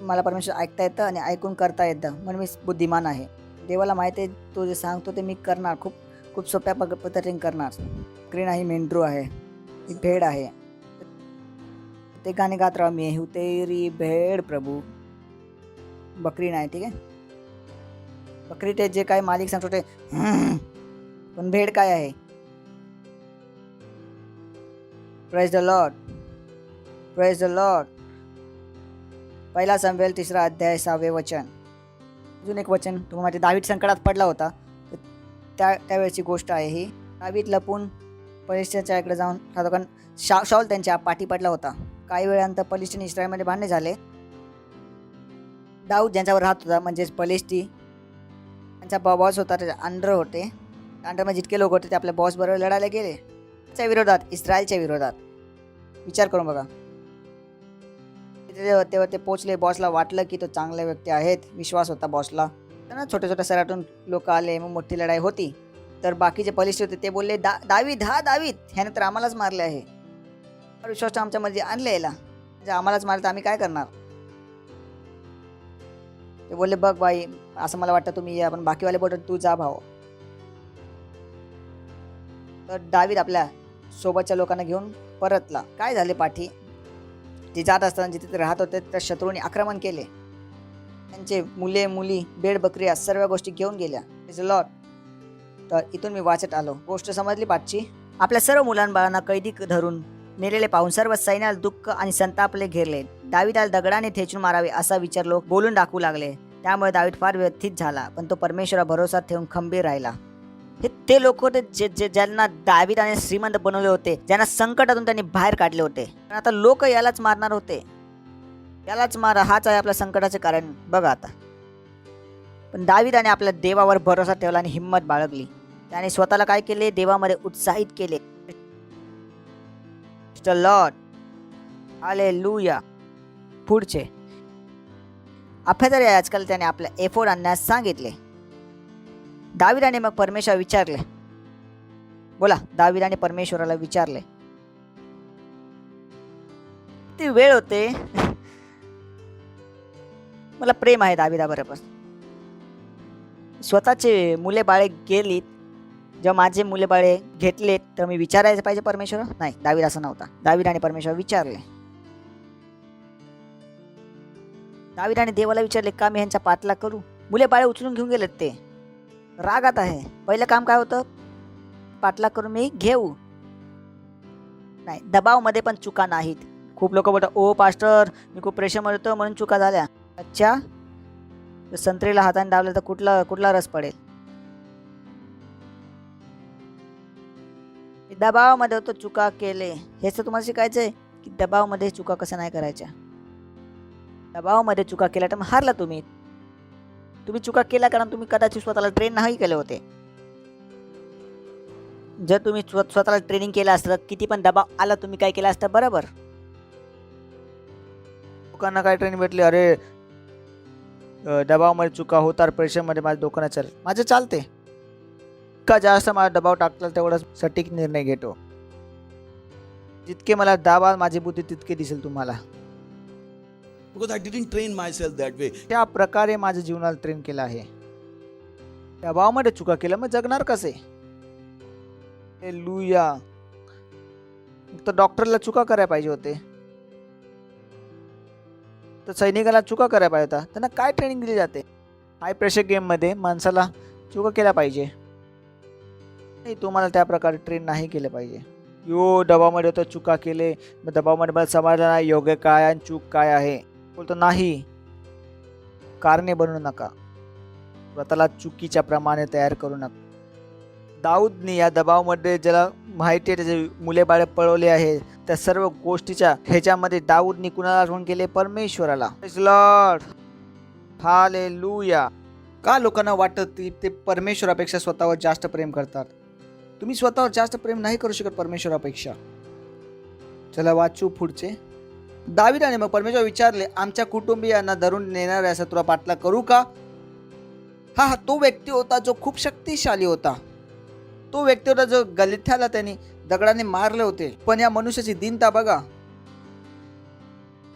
मला परमेश्वर ऐकता येतं आणि ऐकून करता येतं, म्हणून मी बुद्धिमान आहे. देवाला माहिती आहे तो जे सांगतो ते मी करणार. खूप सोप्या पद्धतीने करणार. बकरी नाही, मेंढरू आहे, ही भेड आहे. ते गाणे गात राहा, मी हूँ तेरी भेड प्रभू. बकरी नाही, ठीक आहे. बकरी ते जे काय मालिक सांगतो ते, पण भेड काय आहे? Praise the Lord. 1 सामुएल 3 अध्याय 6 वचन. अजून एक वचन तुम्हाला माहिती, दावीद संकटात पडला होता. त्यावेळेची गोष्ट आहे ही. दावीद लपून पलिस्तीनच्या इकडे जाऊन राहतो, कारण शाऊल त्यांच्या पाठी पडला होता. काही वेळानंतर पलिस्तीन इस्रायलमध्ये भांडणे झाले. दाऊद ज्यांच्यावर राहत होता, म्हणजेच पलिस्ती, त्यांचा बॉस होता, त्याचे अंडर होते. अंडरमध्ये जितके लोक होते ते आपल्या बॉस बरोबर लढायला गेले. त्या विरोधात, इस्रायलच्या विरोधात. विचार करून बघा. तेव्हा ते पोचले. बॉसला वाटलं की तो चांगले व्यक्ती आहेत, विश्वास होता बॉसला. त्यांना छोट्या शहरातून लोक आले, मग मोठी लढाई होती. तर बाकीचे पलिस्ती होते ते बोलले, दावीद ह्याने तर आम्हालाच मारले आहे. विश्वास आमच्यामध्ये आणले याला, म्हणजे आम्हालाच मारलं तर आम्ही काय करणार? ते बोलले, बघ बाई, असं मला वाटतं तुम्ही या. पण बाकीवाले बोलतात, तू जा भाऊ. तर दावीद आपल्या सोबतच्या लोकांना घेऊन परतला. काय झाले पाठी? ते जात असताना जिथे ते राहत होते त्या शत्रूंनी आक्रमण केले. त्यांचे मुले मुली, बेड बकऱ्या सर्व गोष्टी घेऊन गेल्या. लॉर्ड. तर इथून मी वाचत आलो. गोष्ट समजली पाठची. आपल्या सर्व मुलांबाळांना कैदी धरून नेलेले पाहून सर्व सैन्याला दुःख आणि संतापले घेरले. दावीदाला दगडाने ठेचून मारावे असा विचार लोक बोलून दाखवू लागले. त्यामुळे दावीद फार व्यथित झाला, पण तो परमेश्वरा भरोसा ठेवून खंबीर राहिला. हे ते लोक होते ज्यांना दावीदाने श्रीमंत बनवले होते, ज्यांना संकटातून त्यांनी बाहेर काढले होते. पण आता लोक यालाच मारणार होते. यालाच मारा, हाच आहे आपल्या संकटाचे कारण. बघा आता. पण दावीदाने आपल्या देवावर भरोसा ठेवला आणि हिंमत बाळगली. त्याने स्वतःला काय केले? देवामध्ये उत्साहित केले. लॉर्ड. हालेलुया. पुढचे अफेदर आजकाल त्याने आपल्या एफोर्ड आणण्यास सांगितले. दावीदाने मग परमेश्वर विचारले. बोला, दावीदाने परमेश्वराला विचारले. ती वेळ होते. मला प्रेम आहे दावीदाबरोबर. स्वतःचे मुले बाळे गेलीत, जेव्हा माझे मुले बाळे घेतलेत, तर मी विचारायचं पाहिजे परमेश्वर? नाही, दावीद असं नव्हता. दावीदाने परमेश्वर विचारले. दावीदाने देवाला विचारले, का मी ह्यांचा पाठलाग करू? मुले बाळे उचलून घेऊन गेलेत. ते रागात आहे. पहिलं काम काय होतं? पाठलाग करून मी घेऊ. नाही, दबावमध्ये पण चुका नाहीत. खूप लोक बोलतात, ओ पास्टर, मी खूप प्रेशरमध्ये होतो म्हणून चुका झाल्या. अच्छा, संत्रीला हाताने दाबलं तर कुठला रस पडेल? दबावामध्ये होतो, चुका केले. हेच तर तुम्हाला शिकायचंय की दबावामध्ये चुका कशा नाही करायच्या. दबावामध्ये चुका केल्या तर मग हारला तुम्ही. तुम्ही चुका केल्या कारण तुम्ही कदाचित स्वतःला ट्रेन नाही केले होते. जर तुम्ही स्वतःला ट्रेनिंग केलं असतं, किती पण दबाव आला, तुम्ही काय केलं असतं? बरोबर. लोकांना काय ट्रेनिंग भेटली? अरे दबावामध्ये चुका होतात, प्रेशरमध्ये माझं डोकं नाही चालत. माझं चालते. का जास्त माझा दबाव टाकला तेवढाच सटीक निर्णय घेतो. जितके मला दाबाल माझी बुद्धी तितके दिसेल तुम्हाला. Because I didn't train myself that way. त्या प्रकारे माझ्या जीवनाला ट्रेन केलं आहे. दबावामध्ये चुका केल्या मग जगणार कसे? हालेलुया. तर डॉक्टरला चुका करायला पाहिजे होते, तर सैनिकाला चुका करायला पाहिजे होता. त्यांना काय ट्रेनिंग दिली जाते? हाय प्रेशर गेममध्ये माणसाला चुका केल्या पाहिजे नाही, तुम्हाला त्या प्रकारे ट्रेन नाही केलं पाहिजे. दबावामध्ये होतं, चुका केले, मग दबावामध्ये मला समजलं नाही योग्य काय आणि चूक काय आहे. बोलतो नाही, कारणे बनवू नका, स्वतःला चुकीच्या प्रमाणे तयार करू नका. दाऊदने या दबावामध्ये ज्याला माहिती आहे त्याचे मुले बाळे पळवले आहे, त्या सर्व गोष्टीच्या ह्याच्यामध्ये दाऊदने कुणाला आठवण केले? परमेश्वराला. Praise Lord. हालेलुया. का लोकांना वाटतं की ते परमेश्वरापेक्षा स्वतःवर जास्त प्रेम करतात? तुम्ही स्वतःवर जास्त प्रेम नाही करू शकत परमेश्वरापेक्षा. चला वाचू पुढचे. दावीदाने मग परमेश्वर विचारले, आमच्या कुटुंबियांना धरून नेणाऱ्याचा तुला पाठलाग करू का? हा तो व्यक्ती होता जो खूप शक्तिशाली होता. तो व्यक्ती होता जो गलिथ्याला त्यांनी दगडाने मारले होते. पण या मनुष्याची दीनता बघा.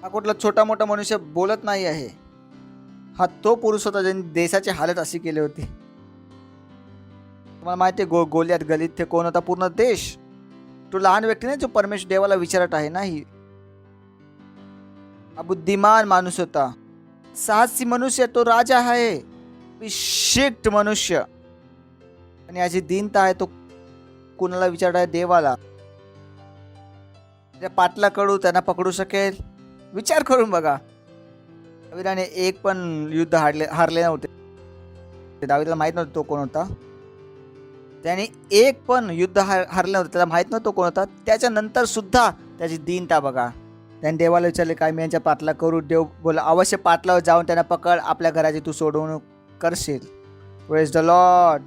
हा कुठला छोटा मोठा मनुष्य बोलत नाही आहे. हा तो पुरुष होता ज्यांनी देशाची हालत अशी केली होती. तुम्हाला माहिती आहे गोलियात गलिथ्य कोण होता? पूर्ण देश. तो लहान व्यक्ती नाही जो परमेश्वर देवाला विचारत आहे, नाही. हा बुद्धिमान माणूस होता, साहसी मनुष्य, तो राजा आहे, अभिषिक्त मनुष्य. आणि याची दीनता आहे, तो कुणाला विचारत आहे? देवाला. त्या पाटला कडू त्यांना पकडू शकेल? विचार करून बघा. दावीदाने एक पण युद्ध हारले नव्हते. दावीदाला माहित नव्हतं तो कोण होता. त्याने एक पण युद्ध हारले नव्हते, त्याला माहित नव्हतं तो कोण होता. त्याच्यानंतर सुद्धा त्याची दीनता बघा. त्याने देवाला विचारले, काय मी यांच्या पाटला करू? देव बोला, अवश्य पाटलावर जाऊन त्यांना पकड, आपल्या घराची तू सोडवणूक करशील. Praise the Lord.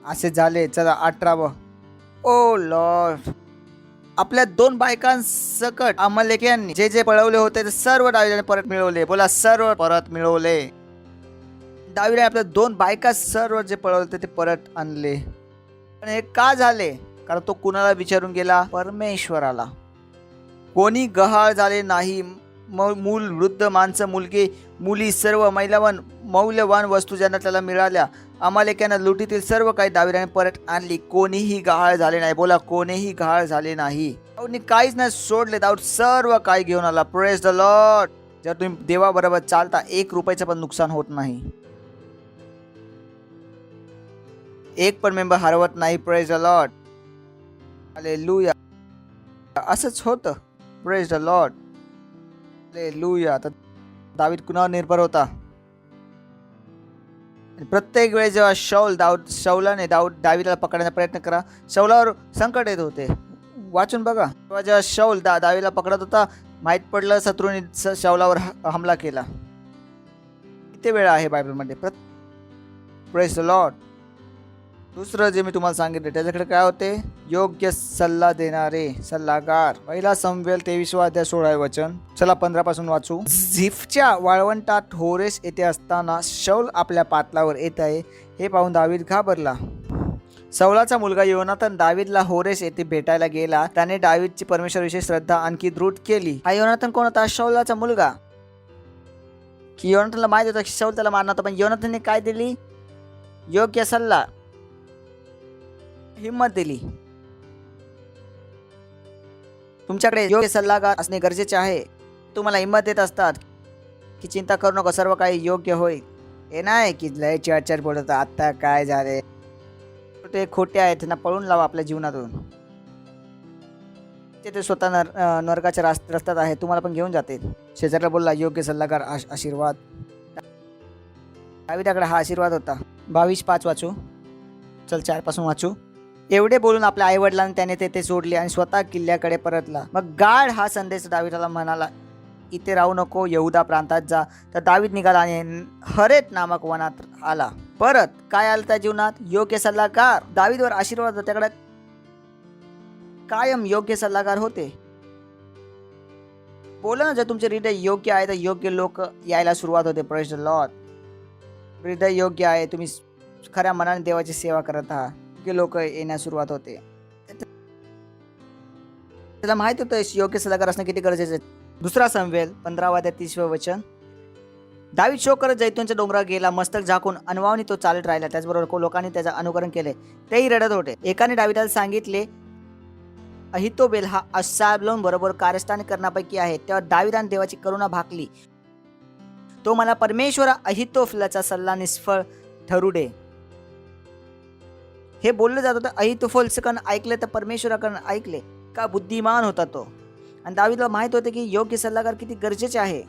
असे झाले. चला 18. ओ लॉर्ड. आपल्या 2 बायकांसकट अमलेकियांनी जे जे पळवले होते ते सर्व दावीदाने परत मिळवले. बोला, सर्व परत मिळवले. दावीदाने आपल्या 2 बायका सर्व जे पळवले होते ते परत आणले. पण हे का झाले? कारण तो कुणाला विचारून गेला? परमेश्वराला. कोणी गहाळ झाले नाही. मूल, वृद्ध माणसं, मुलगी, मुली, सर्व मौल्यवान वस्तू ज्यांना त्याला मिळाल्या, अमालेक्यांना लुटीतील सर्व काही दावीदाने परत आणली. कोणीही गहाळ झाले नाही. बोला, कोणीही गहाळ झाले नाही. दाऊदने काहीच नाही सोडले. दाऊद सर्व काही घेऊन आला. Praise the Lord. जर तुम्ही देवाबरोबर चालता 1 रुपयाचं पण नुकसान होत नाही. एक पण मेंबर हरवत नाही. Praise the Lord. हालेलुया. असंच होतं. Praise the Lord. हालेलुया. तर दावीद कुणावर निर्भर होता? प्रत्येक वेळेस जेव्हा शौलाने दावीदाला पकडण्याचा प्रयत्न करा, शौलावर संकट येत होते. वाचून बघा. जेव्हा शौल दावीदाला पकडत होता, माहीत पडलं शत्रूने शौलावर हमला केला. किती वेळा आहे बायबलमध्ये? Praise the Lord. दुसरं जे मी तुम्हाला सांगितलं त्याच्याकडे काय होते? योग्य सल्ला देणारे सल्लागार. 1 शमूएल 23:16 वचन. चला 15 पासून वाचू. झिफच्या वाळवंटात होरेस येथे असताना शौल आपल्या पाटलावर येत आहे हे पाहून दावीद घाबरला. शौलाचा मुलगा योनाथन दावीदला होरेस येथे भेटायला गेला. त्याने दावीदची परमेश्वराविषयी श्रद्धा आणखी दृढ केली. हा योनाथन कोण होता? शौलाचा मुलगा. की योनाथनला माहित होता की शौल त्याला मारणार होता, पण योनाथनने काय दिली? योग्य सल्ला, हिम्मत दिली. तुमच्याकडे योग्य सल्लागार असणे गरजेचे आहे. तुम्हाला हिम्मत देत असतात की चिंता करू नको, सर्व काही योग्य होईल. हे नाही की लय चर्चा बोलत आता काय झाले, ते खोटे आहेत, त्यांना पळून लावा आपल्या जीवनातून. ते स्वतः नरकाच्या रस्त्यात आहे, तुम्हाला पण घेऊन जाते. शेजारला बोलला योग्य सल्लागार आशीर्वाद. दावीदाकडे हा आशीर्वाद होता. 22:5 वाचू. चल 4 पासून वाचू. एवढे बोलून आपल्या आईवडिलांनी त्याने तेथे सोडले आणि स्वतः किल्ल्याकडे परतला. मग गाढ हा संदेश दावीदाला म्हणाला, इथे राहू नको, यहुदा प्रांतात जा. तर दावीद निघाला आणि हरेत नामक वनात आला. परत काय आलं त्या जीवनात? योग्य सल्लागार. दावीदवर आशीर्वाद होता, त्याकडे कायम योग्य सल्लागार होते. बोला ना, जर तुमचे हृदय योग्य आहे तर योग्य लोक यायला सुरुवात होते. Praise the Lord. हृदय योग्य आहे, तुम्ही खऱ्या मनाने देवाची सेवा करत आहात, योग्य लोक येण्यास सुरुवात होते. त्याला माहित होतं योग्य सल्लागार असणं किती गरजेचं आहे. 2 शमूएल 15:30 वचन. दावीद शोक करत जैतूनच्या डोंगरावर गेला, मस्तक झाकून अनवाणी तो चालत राहिला. त्याचबरोबर लोकांनी त्याचं अनुकरण केले, तेही रडत होते. एकाने दावीदाला सांगितले, अहितोबेल हा अब्शालोम बरोबर कारस्थान करण्यापैकी आहे. तेव्हा दावीदाने देवाची करुणा भाकली. तो मला परमेश्वरा अहितोफेलचा सल्ला निष्फळ ठरू दे. हे बोललं जात होतं. अहितोफेलचं ऐकले तर परमेश्वराकडून ऐकले. का बुद्धिमान होता तो. आणि दावीदला माहित होते की योग्य सल्लागार किती गरजेचे आहे.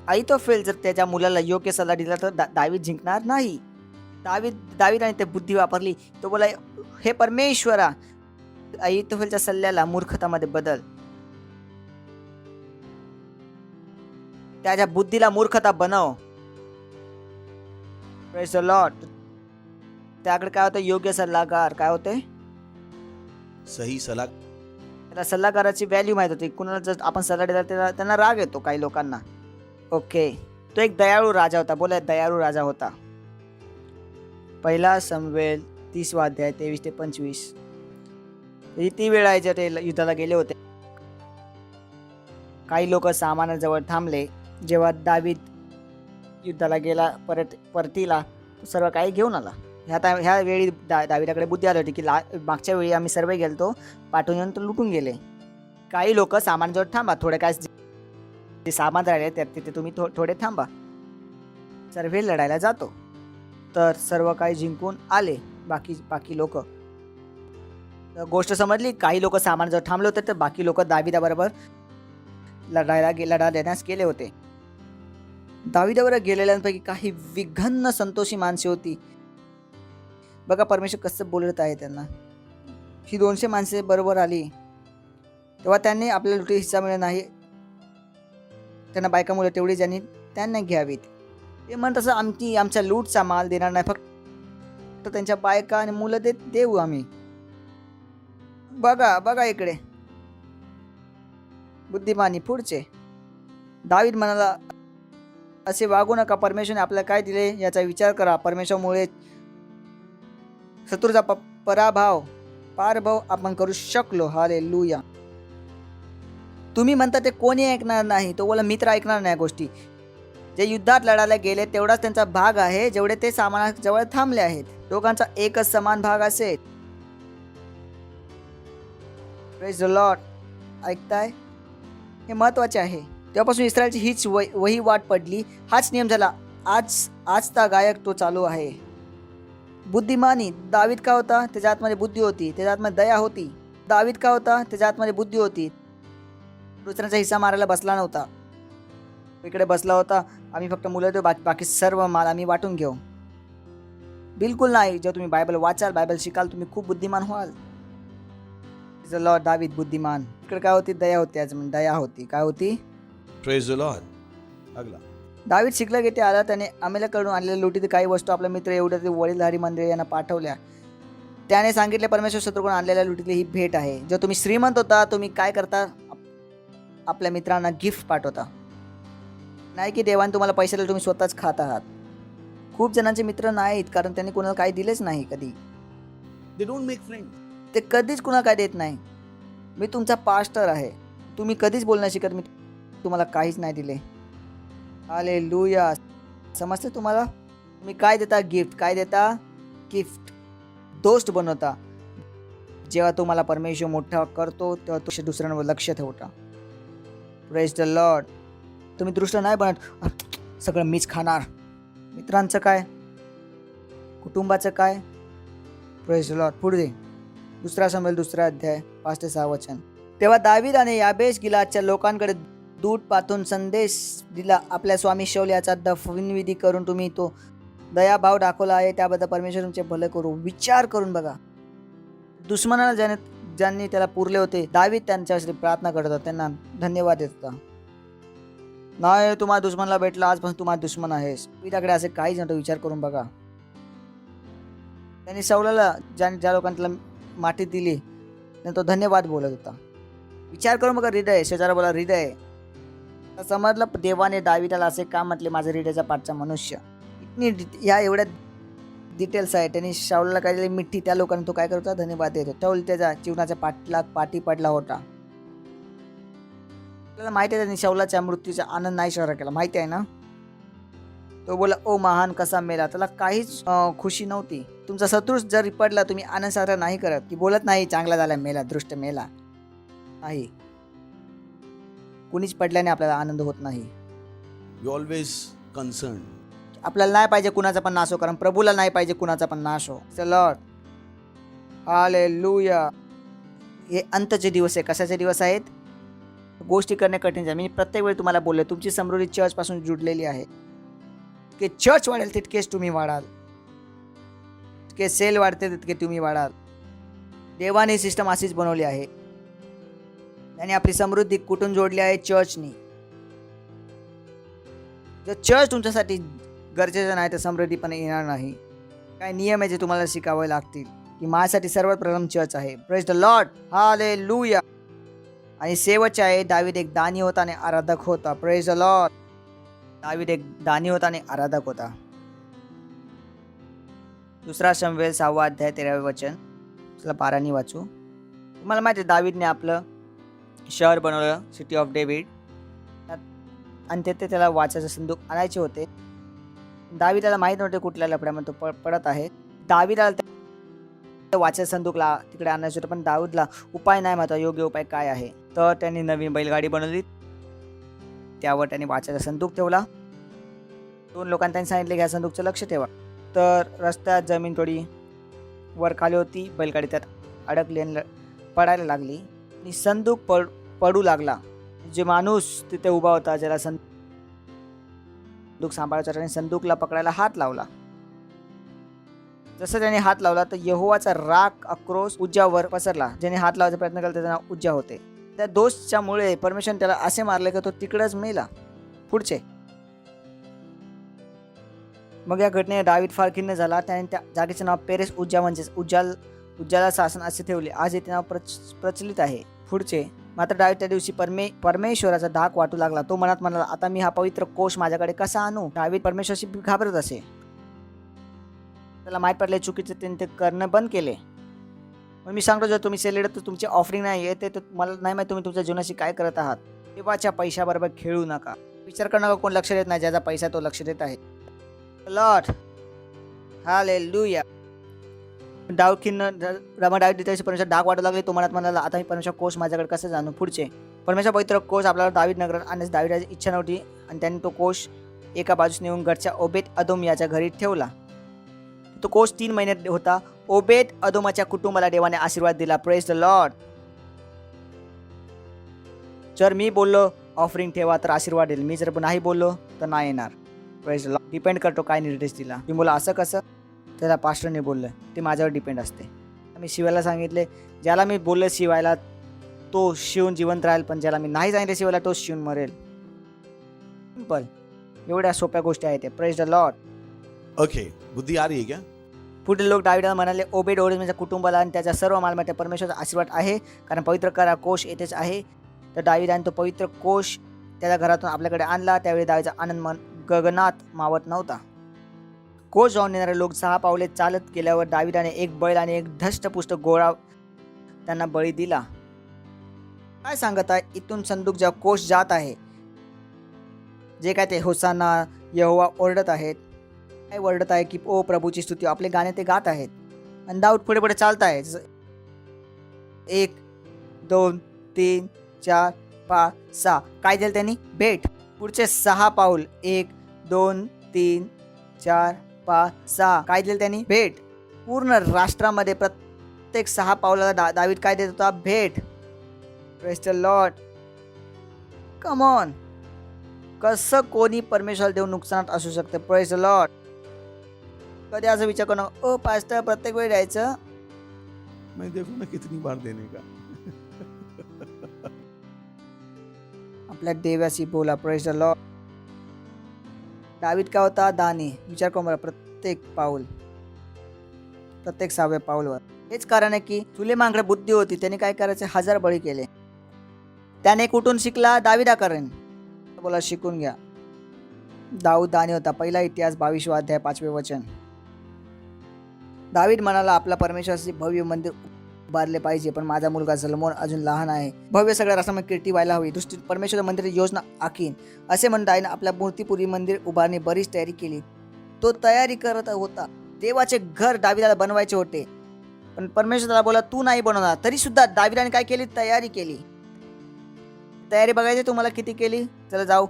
अहितोफेल जर त्याच्या मुलाला योग्य सल्ला दिला तर दावीद जिंकणार नाही. दावीदाने ते बुद्धी वापरली. तो बोला, हे परमेश्वरा, अहितोफेलच्या सल्ल्याला मूर्खतामध्ये बदल. त्याच्या बुद्धीला मूर्खता बनव. Praise the Lord. त्याकडे काय होतं? योग्य सल्लागार. काय होते? सही सलाह. त्याला सल्लागाराची व्हॅल्यू माहित होती. कुणाला जर आपण सल्ला दिला त्यांना राग येतो काही लोकांना. ओके. तो एक दयाळू राजा होता. बोला, दयाळू राजा होता. 1 शमूएल 30 23 ते 25. ती वेळ आहे जे ते युद्धाला गेले होते. काही लोक सामानाजवळ थांबले. जेव्हा दावीद युद्धाला गेला परतीला, सर्व काही घेऊन आला. ह्या वेळी दावीदाकडे बुद्धी आली होती की मागच्या वेळी आम्ही सर्व गेलतो, पाठवून येऊन तो लुटून गेले. काही लोक सामानाजवळ थांबा, थोडे काय जे सामान राहिले तिथे तुम्ही थोडे थांबा, सर्व लढायला जातो. तर सर्व काही जिंकून आले बाकी लोक. गोष्ट समजली. काही लोक सामानाजवळ थांबले होते तर बाकी लोक दावीदाबरोबर लढा देण्यास गेले होते. दावीदाबरोबर गेलेल्यांपैकी काही विघ्न संतोषी माणसे होती. बघा परमेश्वर कसं बोलत आहे त्यांना. ही 200 माणसे बरोबर आली तेव्हा त्यांनी आपल्या लुटी हिस्सा मिळत नाही. त्यांना बायका मुलं तेवढी ज्यांनी त्यांना घ्यावीत. ते म्हणत असं आमच्या लूटचा माल देणार नाही, फक्त त्यांच्या बायका आणि मुलं देऊ आम्ही. बघा इकडे बुद्धिमानी. पुढचे दावीद म्हणाला, असे वागू नका. परमेश्वरने आपल्याला काय दिले याचा विचार करा. परमेश्वरामुळे शत्रूचा पारभव आपण करू शकलो. हालेलुया. तुम्ही म्हणता ते कोणी ऐकणार नाही. तो बोला, मित्र ऐकणार नाही गोष्टी. जे युद्धात लढायला गेले तेवढाच त्यांचा भाग आहे जेवढे ते सामानाजवळ थांबले आहेत. दोघांचा एकच समान भाग असेल. Praise the Lord. ऐकताय? हे महत्वाचे आहे. तेव्हापासून इस्रायलची हीच वही वाट पडली. हाच नियम झाला. आजचा गायक तो चालू आहे. बुद्धिमानी. दावीद का होता? त्याच्या आतमध्ये बुद्धी होती, त्याच्या आतमध्ये दया होती. दावीद का होता? त्याच्या आतमध्ये बुद्धी होती. दुसऱ्याचा हिस्सा मारायला बसला नव्हता. इकडे बसला होता, आम्ही फक्त मुलं देऊ, बाकी सर्व माल आम्ही वाटून घेऊ. बिलकुल नाही. जेव्हा तुम्ही बायबल वाचाल, बायबल शिकाल, तुम्ही खूप बुद्धिमान व्हाल. लॉर्ड. दावीद बुद्धिमान. इकडे काय होती? दया होती. आज दया होती. काय होती? Praise the Lord. अगला. दावीद शिकला की ते आला. त्याने अमेल्याकडून आणलेल्या लुटीत काही वस्तू आपल्या मित्र एवढ्या ते वडीलधारी मंडळी यांना पाठवल्या. त्याने सांगितले, परमेश्वर शत्रूकडून आणलेल्या लुटीतली ही भेट आहे. जर तुम्ही श्रीमंत होता, तुम्ही काय करता? आपल्या मित्रांना गिफ्ट पाठवता. नाही की देवाने तुम्हाला पैसे दिले, तुम्ही स्वतःच खात आहात. खूप जणांचे मित्र नाहीत कारण त्यांनी कोणाला काही दिलेच नाही कधी. They don't make friends. ते कधीच कुणाला काय देत नाही. मी तुमचा पास्टर आहे. तुम्ही कधीच बोलणं शिकत मी तुम्हाला काहीच नाही दिले. हालेलुया. समजते तुम्हाला? तुम्ही काय देता? गिफ्ट. काय देता? गिफ्ट. दोस्त बनवता. जेव्हा तुम्हाला परमेश्वर मोठा करतो तेव्हा तुम्ही दुसऱ्यांवर लक्ष ठेवता. Praise the Lord. तुम्ही दृष्ट नाही बनत, सगळं मीच खाणार. मित्रांचं काय? कुटुंबाचं काय? Praise the Lord. पुढे 2 शमूएल 2 5 ते 6 वचन. तेव्हा दावीदाने याबेश गिलादच्या लोकांकडे दूत पाठवून संदेश दिला, आपल्या स्वामी शाऊल याचा दफनविधी करून तुम्ही तो दयाभाव दाखवला आहे त्याबद्दल परमेश्वर तुमचे भले करू. विचार करून बघा. दुश्मनाला ज्यांनी त्याला पुरले होते, दावीद त्यांच्यासाठी प्रार्थना करत होता, त्यांना धन्यवाद देत होता. नाही, तुम्हाला दुश्मनला भेटला, आजपासून तुम्हाला दुश्मन आहेस. त्याकडे असे काही जण विचार करून बघा. त्यांनी शाऊलाला ज्या लोकांनी त्याला माती दिली तो धन्यवाद बोलत होता. विचार करून बघा. हृदय. शेजारा बोला हृदय. समजलं देवाने दाविदाला असे का म्हटले, माझा हृदयाचा पाठचा मनुष्य. ह्या एवढ्या डिटेल्स आहे. त्यांनी शाऊलला काढलेली मिठी त्या लोकांना तो काय करत होता, धन्यवाद देत होता. शाऊल त्याचा जीवनाचा पाठी पडला होता. आपल्याला माहिती आहे त्यांनी शाऊलाच्या मृत्यूचा आनंद नाही साजरा केला, माहिती आहे ना. तो बोला ओ महान कसा मेला, त्याला काहीच खुशी नव्हती. तुमचा शत्रू जर पडला तुम्ही आनंद साजरा नाही करत, की बोलत नाही चांगला झाला मेला, दृष्ट मेला. नाही, कुणीच पडल्याने आपल्याला आनंद होत नाही. You're always concerned. आपल्याला नाही पाहिजे कुणाचा पण नाश हो, कारण प्रभूला नाही पाहिजे कुणाचा पण नाश हो. Lord hallelujah. हे अंतचे दिवस आहे. कशाचे दिवस आहेत? गोष्टी करणे कठीण आहे. मी प्रत्येक वेळी तुम्हाला बोलले, तुमची समृद्धी चर्च पासून जुडलेली आहे. की चर्च वाढेल तितकेच तुम्ही वाढाल, तितके सेल वाढते तितके तुम्ही वाढाल. देवाने सिस्टम अशीच बनवली आहे. त्याने आपली समृद्धी कुठून जोडली आहे? चर्चनी. जर चर्च तुमच्यासाठी गरजेचं नाही तर समृद्धी पण येणार नाही. काय नियम आहे जे तुम्हाला शिकावे लागतील, की माझ्यासाठी सर्वात प्रथम चर्च आहे. Praise the Lord hallelujah. आणि शेवटचे आहे, दावीद एक दानी होता आणि आराधक होता. Praise the Lord. दावीद एक दानी होता आणि आराधक होता. 2 शमूएल 6 अध्याय 13 वचन. चला 12 वाचू. तुम्हाला माहिती आहे दावीदने आपलं शहर बनवलं, सिटी ऑफ डेव्हिड, आणि तिथे त्याला वाचायचं संदूक आणायचे होते. दावीदाला माहीत नव्हते कुठल्या लफड्यामध्ये तो पडत आहे. दावीदाला वाचायचं संदूकला तिकडे आणायचं होतं, पण दाऊदला उपाय नाही माहिती योग्य उपाय काय आहे. तर त्यांनी नवीन बैलगाडी बनवली, त्यावर त्यांनी वाचायचा संदूक ठेवला. 2 लोकांनी त्यांनी सांगितले की ह्या संदूकचं लक्ष ठेवा. तर रस्त्यात जमीन थोडी वर खाली होती, बैलगाडी त्यात अडकली आणि पडायला लागली आणि संदूक पडू लागला. जे माणूस तिथे उभा होता ज्याला संदूक सांभाळायचा, त्याने संदूकला पकडायला हात लावला. जसं त्याने हात लावला तर यहोवाचा राग आक्रोश उज्जावर पसरला. ज्याने हात लावायचा प्रयत्न केला त्याचं नाव उज्जा होते. त्या दोषच्यामुळे परमेश्वर त्याला असे मारले की तो तिकडच मेला. पुढचे मग या घटनेने दावीद फार खिन्न झाला. त्याने त्या जागेचे नाव पेरेस उज्जा म्हणजेच उज्जाला शासन असे ठेवले. आज ते नाव प्रचलित आहे. पुढचे मात्र दावीद त्या दिवशी परमेश्वराचा धाक वाटू लागला. तो मनात म्हणाला, आता मी हा पवित्र कोश माझ्याकडे कसा आणू? दावीद परमेश्वराशी घाबरत असे. त्याला माहीत पडले चुकीचे त्याने ते करणं बंद केले. मग मी सांगतो, जर तुम्ही सेलेड तर तुमची ऑफरिंग नाही येते तर मला नाही माहिती तुम्ही तुमच्या जीवनाशी काय करत आहात. देवाच्या पैशाबरोबर खेळू नका. विचार करू नका कोण लक्ष देत नाही, ज्याचा पैसा तो लक्ष देत आहे. Lord hallelujah. दाऊद परमेश्वर डाग वाटू लागले. तो मनात म्हणाला, आता मी परमेश्वर कोश माझ्याकडे कसं जाणू? पुढचे परमेश्वर पवित्र कोश आपल्याला दावीद नगरात आणण्यास दावीदाची इच्छा नव्हती आणि त्यांनी तो कोश एका बाजूस नेऊन घरच्या ओबेद अदोम याच्या घरी ठेवला. तो कोश 3 महिने होता. ओबेद अदोमाच्या कुटुंबाला देवाने आशीर्वाद दिला. Praise the Lord. जर मी बोललो ऑफरिंग ठेवा तर आशीर्वाद येईल, मी जर नाही बोललो तर नाही येणार. Praise the Lord. डिपेंड करतो काय निर्देश दिला. मी बोला असं कसं, त्याला पास्टरने बोललं, ते माझ्यावर डिपेंड असते. मी शिवायला सांगितले, ज्याला मी बोललं शिवायला तो शिवून जिवंत राहील, पण ज्याला मी नाही सांगितले शिवायला तो शिवून मरेल. सिंपल. एवढ्या सोप्या गोष्टी आहेत. Praise the Lord. Okay, बुद्धि आ रही है क्या? पुढील लोक दावीदाला म्हणाले, ओबेद ओडेमच्या कुटुंबाला आणि त्याच्या सर्व मालमत्ता परमेश्वराचा आशीर्वाद आहे, कारण पवित्र करा कोश येथेच आहे. तर दावीदाने तो पवित्र कोश त्याच्या घरातून आपल्याकडे आणला. त्यावेळी दावीचा आनंद गगनात मावत नव्हता. कोश जाऊन येणारे लोक 6 पावले चालत गेल्यावर दावीदाने एक बैल आणि एक धष्टपुष्ट गोळा त्यांना बळी दिला. काय सांगत आहे? इथून संदूक जेव्हा कोश जात आहे, जे काय ते होसाना यहोवा ओरडत आहेत, काय ओरडत आहे की ओ प्रभूची स्तुती, आपले गाणे ते गात आहेत. आणि दाऊद पुढे पुढे चालत आहे. 1 2 3 4 5 6 काय दिलं त्यांनी? भेट. पुढचे 6 पाऊल 1 2 3 4 5 6 काय दिलं त्यांनी? भेट. पूर्ण राष्ट्रामध्ये प्रत्येक 6 पावलाला दावीद काय देत होता? भेट. Praise the Lord. Come on. कसं कोणी परमेश्वर देव नुकसानात असू शकते? Praise the Lord. कधी असं विचार करणं, ओ पास्टर प्रत्येक वेळी द्यायचं? मैं देखो ना कितनी बार देने का. आपल्या देवाशी बोला. Praise the Lord. दावीद काय होता? दानी. विचार करून बघा, प्रत्येक पाऊल, प्रत्येक 6व्या पाऊलवर. हेच कारण आहे की सुलेमानकडे बुद्धी होती. त्याने काय करायचे? 1000 बळी केले. त्याने कुठून शिकला? दाविदाकडून. बोला शिकून घ्या. दाऊद दानी होता. पहिला इतिहास 22 अध्याय 5 वचन. दावीद म्हणाला, आपला परमेश्वराचे भव्य मंदिर उभारले पाहिजे, पण माझा मुलगा सलोमोन अजून लहान आहे. भव्य सगळ्या राष्ट्रामध्ये कीर्ती व्हायला हवी. दृष्टी परमेश्वर मंदिराची योजना आखीन असे म्हणून दावीदने आपल्या मूर्तीपूर्वी मंदिर उभारणी बरीच तयारी केली. तो तयारी करत होता. देवाचे घर दावीदाला बनवायचे होते, पण परमेश्वर त्याला बोला तू नाही बनवणार. तरी सुद्धा दावीदाने काय केली? तयारी केली. तयारी बघायची तुम्हाला किती केली? चला जाऊ.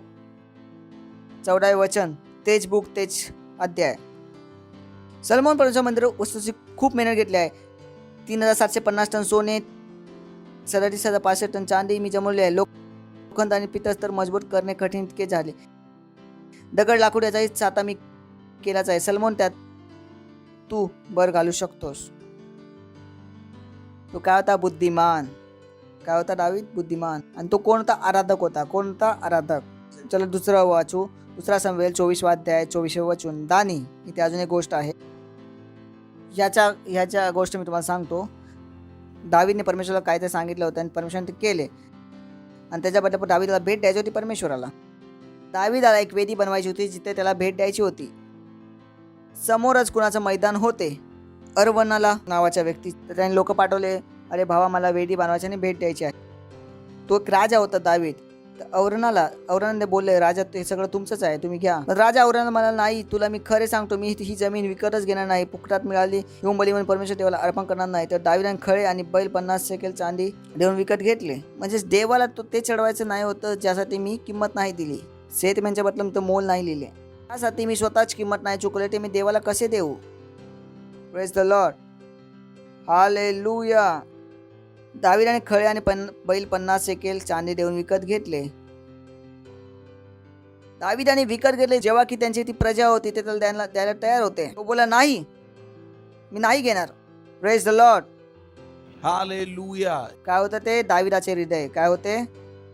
14 वचन, तेच बुक तेच अध्याय. सलोमोन परमेश्वर मंदिर वस्तूची खूप मेहनत घेतली आहे. 3750 टन सोने, 37,500 टन चांदी मी जमवली आहे. लोखंड आणि पितळ तर मजबूत करणे कठीण इतके झाले. दगड लाकूड याचाही साता मी केलाच आहे. सलोमोन, त्यात तू बर घालू शकतोस. तो काय होता? बुद्धिमान. काय होता दावीद? बुद्धिमान. आणि तो कोणता आराधक होता? कोणता आराधक? चला दुसरं वाचू. दुसरा शमूएल 24 अध्याय 24 वचन. दानी. इथे अजून एक गोष्ट आहे. ह्याच्या गोष्ट मी तुम्हाला सांगतो. दावीदने परमेश्वराला काय ते सांगितलं होतं आणि परमेश्वराने ते केले, आणि त्याच्याबद्दल दावीदाला भेट द्यायची होती परमेश्वराला. दावीदाला एक वेदी बनवायची होती जिथे त्याला भेट द्यायची होती. समोरच कुणाचं मैदान होते, अरवनाला नावाच्या व्यक्ती. तर त्याने लोक पाठवले, अरे भावा मला वेदी बनवायची आणि भेट द्यायची आहे. तो एक राजा होता दावीद. तर औरणाने बोलले, राजा ते सगळं तुमचंच आहे, तुम्ही घ्या. राजा औरणाला म्हणाला, नाही, तुला मी खरे सांगतो, मी ही जमीन विकतच घेणार नाही. फुकटात मिळाली येऊन बली म्हणून परमेश्वर देवाला अर्पण करणार नाही. तर दावीदाने खळे आणि बैल 50 शेकेल चांदी देऊन विकत घेतले. म्हणजे देवाला ते चढवायचं नाही होतं ज्यासाठी मी किंमत नाही दिली. सेतमेंच्या बदल मी तो मोल नाही लिहिले. त्यासाठी मी स्वतःच किंमत नाही चुकले, ते मी देवाला कसे देऊ? Praise the Lord. हालेलुया. दावीदाने खळे आणि बैल 50 शेकेल चांदी देऊन विकत घेतले. दावीदाने विकत घेतले. जेव्हा की त्यांची ती प्रजा होती ते त्याला द्यायला तयार होते. तो बोला, नाही, मी नाही घेणार. Praise the Lord. Hallelujah. काय होतं ते? दावीदाचे हृदय. काय होते?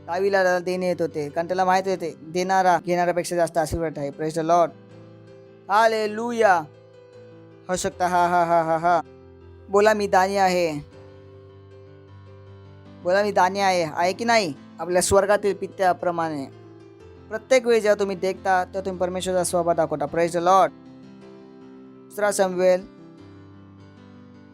दावीदाला देणे येत होते, कारण त्याला माहित होते देणारा घेणाऱ्यापेक्षा जास्त आशीर्वाद आहे. Praise the Lord. हालेलुया. हो शकता. हा हा हा हा हा. बोला मी दानी आहे. बोला मी दानी आहे की नाही? आपल्या स्वर्गातील पित्याप्रमाणे प्रत्येक वेळी जेव्हा तुम्ही देखता तेव्हा तुम्ही परमेश्वराचा स्वभाव दाखवता. Praise the Lord. दुसरा शमूएल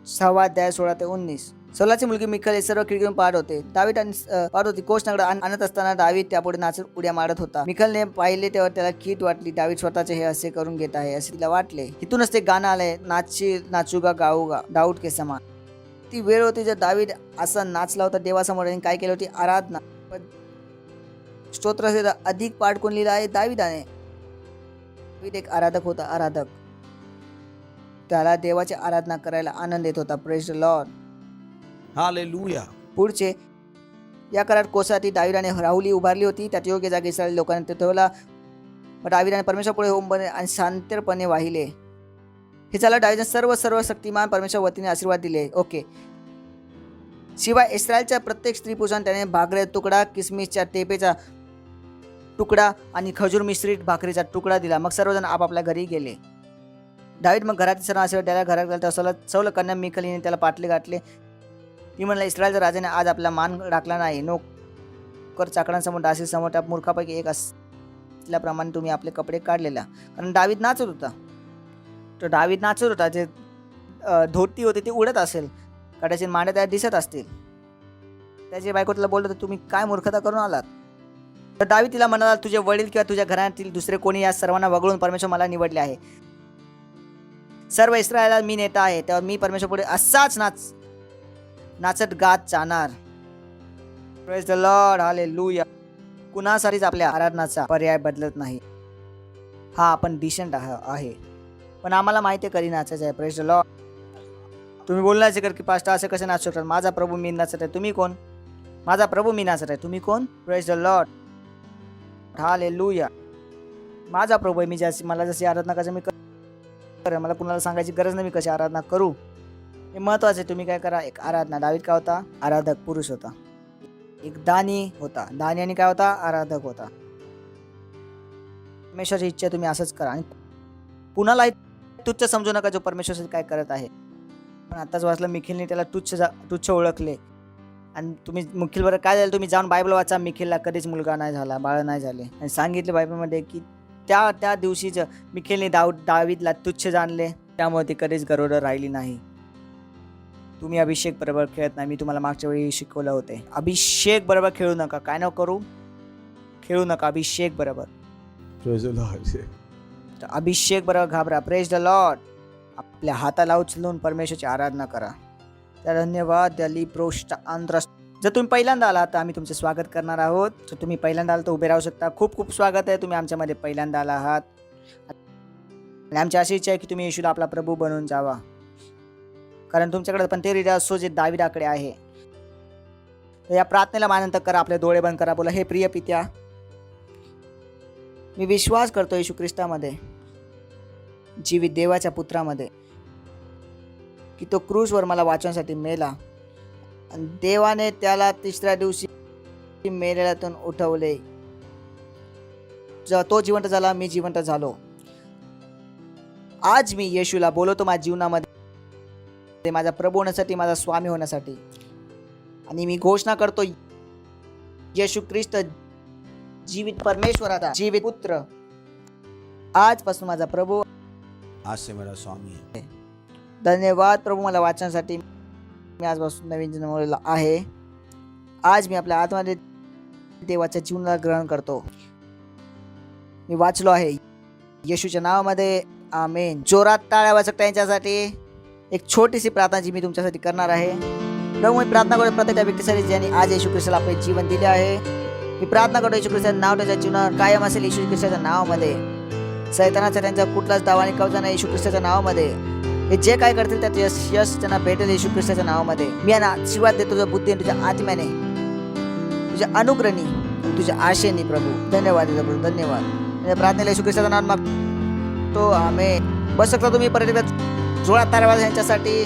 6 अध्याय 16 ते 19. सौलाची मुलगी मिखल हे सर्व खिडकीतून पाहत होते. दावीद पाहत होती. कोष नगरात आणत असताना दावीद त्यापुढे नाचत उड्या मारत होता. मिखलने पाहिले तेव्हा त्याला खीट वाटली. दावीद स्वतःचे हे असे करून घेत आहे असे तिला वाटले. इथूनच ते गाणं आलंय, नाचूगा गाऊगा दाऊद के समान. ती वेळ होती जर दावीद असा नाचला होता देवासमोर. आणि काय केली होती? आराधना. स्तोत्र अधिक पाठ कोण लिहिला आहे? दावीदाने. दावीद एक आराधक होता. आराधक. त्याला देवाची आराधना करायला आनंद येत होता. Praise the Lord. Hallelujah. पुढचे या काळात कोसाती दावीदाने राहुली उभारली होती. त्यात योग्य जागी इस्रायली लोकांनी ते ठेवला. मग दावीदाने परमेश्वर पुढे होम बने आणि शांतपणे वाहिले. हे झालं दावीदाने सर्व शक्तिमान परमेश्वर वतीने आशीर्वाद दिले. ओके. शिवाय इस्रायलच्या प्रत्येक स्त्री पुरुषांना त्याने भाकरी तुकडा, किसमिसच्या टेपेचा तुकडा आणि खजूर मिश्रित भाकरीचा तुकडा दिला. मग सर्वजण आपापल्या घरी गेले. दावीद मग घरातील सर्व आशीर्वाद द्यायला घरात गेला. तेव्हा सौल कन्या मिखल हिने त्याला पाटले घातले. ती म्हणला, इस्रायलच्या राजाने आज आपला मान राखला नाही. नोकर चाकरांसमोर दासीसमोर त्या मूर्खापैकी एक असल्याप्रमाणे तुम्ही आपले कपडे काढलेला. कारण दावीद नाचत होता. तो दावीद नाचत होता. जे धोती होती ती उडत असेल, कदाचित मांड्या त्याला दिसत असतील. त्याची बायको तिला बोलत होती, तुम्ही काय मूर्खता करून आलात? तर दावीद तिला म्हणाला, तुझे वडील किंवा तुझ्या घरातील दुसरे कोणी या सर्वांना वगळून परमेश्वर मला निवडले आहे. सर्व इस्रायला मी नेता आहे. तेव्हा मी परमेश्वर पुढे असाच नाचत गात जाणार. Praise the Lord. हालेलुया. कुणासाठीच आपल्या आराधनाचा पर्याय बदलत नाही. हा आपण डिसेंट आहे, पण आम्हाला माहिती आहे कधी नाचायचं आहे. Praise the Lord. तुम्ही बोलण्याचे कर की पास्टर असे कसे नाचू शकतात? माझा प्रभू मी नाचत आहे, तुम्ही कोण? माझा प्रभू मी नाचत आहे, तुम्ही कोण? Praise the Lord. हालेलुया. माझा प्रभू आहे. मला जशी आराधना करायची मी करेन. मला कुणाला सांगायची गरज नाही मी कशी आराधना करू. हे महत्वाचं आहे. तुम्ही काय करा? एक आराधना. दावीद काय होता? आराधक पुरुष होता. एक दानी होता. दानी आणि काय होता? आराधक होता. परमेश्वराची इच्छा तुम्ही असंच करा. आणि कुणालाही तुच्छ समजू नका जो परमेश्वरासाठी काय करत आहे. पण आताच वाचलं, मिखिलने त्याला तुच्छ ओळखले. आणि तुम्ही मिखिलवर काय झालं, तुम्ही जाऊन बायबल वाचा, मिखिलला कधीच मुलगा नाही झाला, बाळ नाही झाले. आणि सांगितलं बायबलमध्ये की त्या दिवशीच मिखिलने दावीदला तुच्छ जाणले, त्यामुळे ती कधीच गरोदर राहिली नाही. तुम्ही अभिषेक बरोबर खेळत नाही. मी तुम्हाला मागच्या वेळी शिकवलं होते, अभिषेक बरोबर खेळू नका. काय न करू, खेळू नका अभिषेक बरोबर. तर अभिषेक बरोबर घाबरा. Praise the Lord. आपल्या हाताला उचलून परमेश्वरची आराधना करा. तर धन्यवाद. दली प्रोष्ट आंध्र. जर तुम्ही पहिल्यांदा आलात तर आम्ही तुमचे स्वागत करणार आहोत. तर तुम्ही पहिल्यांदा आलात तर उभे राहू शकता. खूप खूप स्वागत आहे, तुम्ही आमच्यामध्ये पहिल्यांदा आला आहात. आणि आमची अशी इच्छा आहे की तुम्ही येशूला आपला प्रभू बनवून जावा, कारण तुमच्याकडे पण ते हृदय असो जे दाविदाकडे आहे. तर या प्रार्थनेला मानंतर करा, आपले डोळे बंद करा. बोला, हे प्रिय पित्या, मी विश्वास करतो येशू ख्रिस्तामध्ये, जीवित देवाच्या पुत्रामध्ये, की तो क्रूसवर मला वाचवण्यासाठी मेला आणि देवाने त्याला तिसऱ्या दिवशी मेलेल्यातून उठवले. जेव्हा तो जिवंत झाला, मी जिवंत झालो. आज मी येशूला बोलवतो माझ्या जीवनामध्ये, माझा प्रभू होण्यासाठी, माझा स्वामी होण्यासाठी. आणि मी घोषणा करतो, येशू ख्रिस्त जीवित परमेश्वराचा जीवित पुत्र आजपासून माझा प्रभू, आज से मेरा स्वामी है. धन्यवाद प्रभू मला वाचण्यासाठी. मी आजपासून नवीन जन्मलेला आहे. आज मी आपल्या आत्म्यामध्ये देवाच्या जीवनाला ग्रहण करतो. मी वाचलो आहे येशूच्या नावामध्ये. आमेन. जोरात टाळ्या वाजवा त्यांच्यासाठी. एक छोटीशी प्रार्थना जी मी तुमच्यासाठी करणार आहे. प्रभू, मी प्रार्थना करतो प्रत्येक व्यक्तीसाठी ज्यांनी आज येशू ख्रिस्ताला आपले जीवन दिले आहे. मी प्रार्थना करतो येशू ख्रिस्ताचं नाव त्याच्या जीवनावर कायम असेल. येशू ख्रिस्ताच्या नावामध्ये सैतानाचा त्यांचा कुठलाच दावा आणि कवचा नाही. येशू ख्रिस्ताच्या नावामध्ये हे जे काय करतील त्यात यश त्यांना भेटेल. येशू ख्रिस्ताच्या नावामध्ये मी यांना आशीर्वाद देतो, तुझ्या बुद्धी, तुझ्या आत्म्याने, तुझ्या अनुग्रहाने, तुझ्या आशेने. प्रभू धन्यवाद देतो प्रभू, धन्यवाद. प्रार्थनेला येशू ख्रिस्ताचं नाव मागतो. आमेन. बस शकता तुम्ही. परत जोरात तारा वाजवा यांच्यासाठी.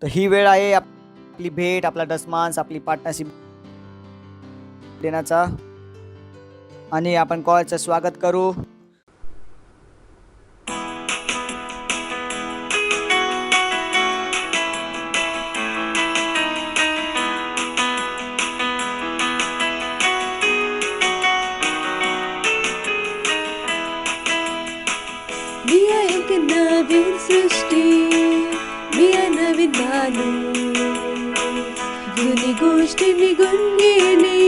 तर ही वेळ आहे आपली भेट, आपला डसमान्स, आपली पार्टनरशिप देण्याचा. आणि आपण कॉलचं स्वागत करू. मी एक नवीन सृष्टी, मी नवीन माणूस. जुनी गोष्टी निघून गेली,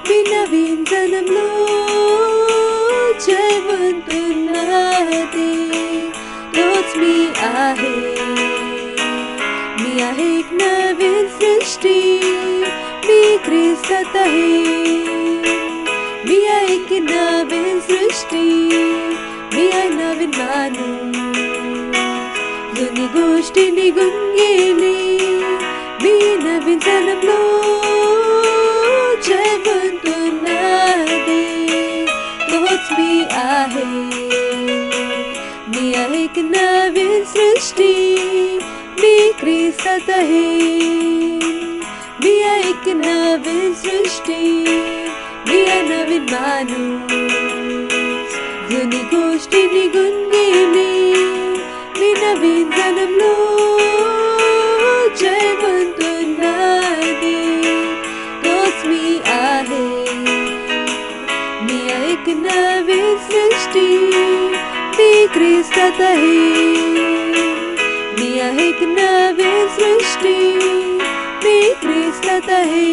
मी नवीन जन्मलो. जेवण पुन्हा दे, तोच मी आहे. मी आहे एक नवीन सृष्टी, मी ख्रिस्तात आहे. मी आहे एक नवीन सृष्टी, मी आहे नवीन माणूस. जुनी गोष्टी निघून गेली, मी नवीन जन्मलो. जेवण पुन्हा दे, तोच मी आहे. मी आहे एक नवीन सृष्टी, मी ख्रिस्तात आहे. मी आहे एक नवीन सृष्टी, मी आहे नवीन माणूस. जुनी गोष्टी निघून गेली, मी नवीन जन्मलो. जेवण पुन्हा दे, तोच मी आहे. मी एक नवीन सृष्टी, मी ख्रिस्तात आहे. मी एक नवीन सृष्टी, मी ख्रिस्तात आहे.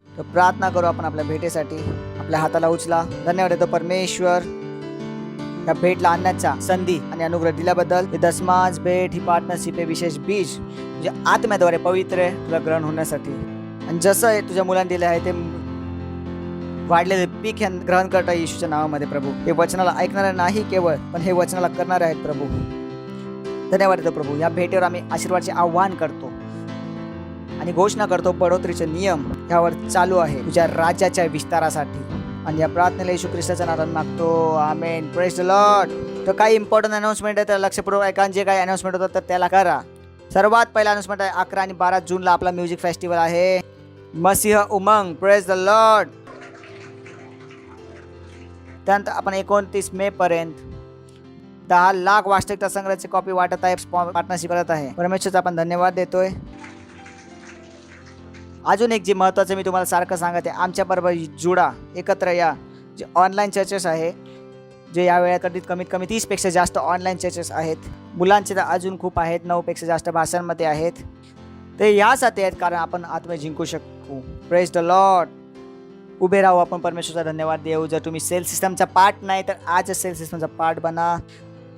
तर प्रार्थना करू आपण आपल्या भेटीसाठी. आपल्या हाताला उचला. धन्यवाद देतो परमेश्वर या भेटला आणण्याचा संधी आणि अनुग्रह दिल्याबद्दल. ही दसमाज भेट, ही पार्टनरशिप, हे विशेष बीज म्हणजे आत्म्याद्वारे पवित्र आहे तुला ग्रहण होण्यासाठी. आणि जसं हे तुझ्या मुलांनी दिले आहे ते वाढलेले पीक हे ग्रहण करता येशूच्या नावामध्ये. प्रभू हे वचनाला ऐकणारे नाही केवळ, पण हे वचनाला करणारे आहेत. प्रभू धन्यवाद देतो प्रभू. या भेटीवर आम्ही आशीर्वादाचे आव्हान करतो आणि घोषणा करतो बढोतरीचे नियम यावर चालू आहे तुझ्या राज्याच्या विस्तारासाठी. आणि या प्रार्थनेला येशू ख्रिस्ताच्या नावाने मागतो. आमेन. Praise the Lord. तर काही इम्पॉर्टंट अनाउन्समेंट आहे, तर लक्षपूर्वक ऐका. जे काही अनाउन्समेंट होतं तर त्याला करा. सर्वात पहिला अनाउन्समेंट आहे 11 आणि 12 जूनला आपला म्युझिक फेस्टिवल आहे, Masih Umang. Praise the Lord. त्यानंतर आपण 29 मे पर्यंत 10 लाख वास्तविकता संग्रहाची कॉपी वाटत आहे, पार्टनरशिप करत आहे. परमेश्वरचा आपण धन्यवाद देतोय. अजून एक जे महत्त्वाचं मी तुम्हाला सारखं सांगते, आमच्याबरोबर जुडा, एकत्र या. जे ऑनलाईन चर्चेस आहे, जे या वेळाकरती कमीत कमी 30पेक्षा जास्त ऑनलाईन चर्चेस आहेत. मुलांचे तर अजून खूप आहेत, 9पेक्षा जास्त भाषांमध्ये आहेत. ते यासाठी आहेत कारण आपण आत्मा जिंकू शकू. Praise the Lord. उभे राहू, आपण परमेश्वरचा धन्यवाद देऊ. जर तुम्ही सेल सिस्टमचा पार्ट नाही तर आज सेल सिस्टमचा पार्ट बना.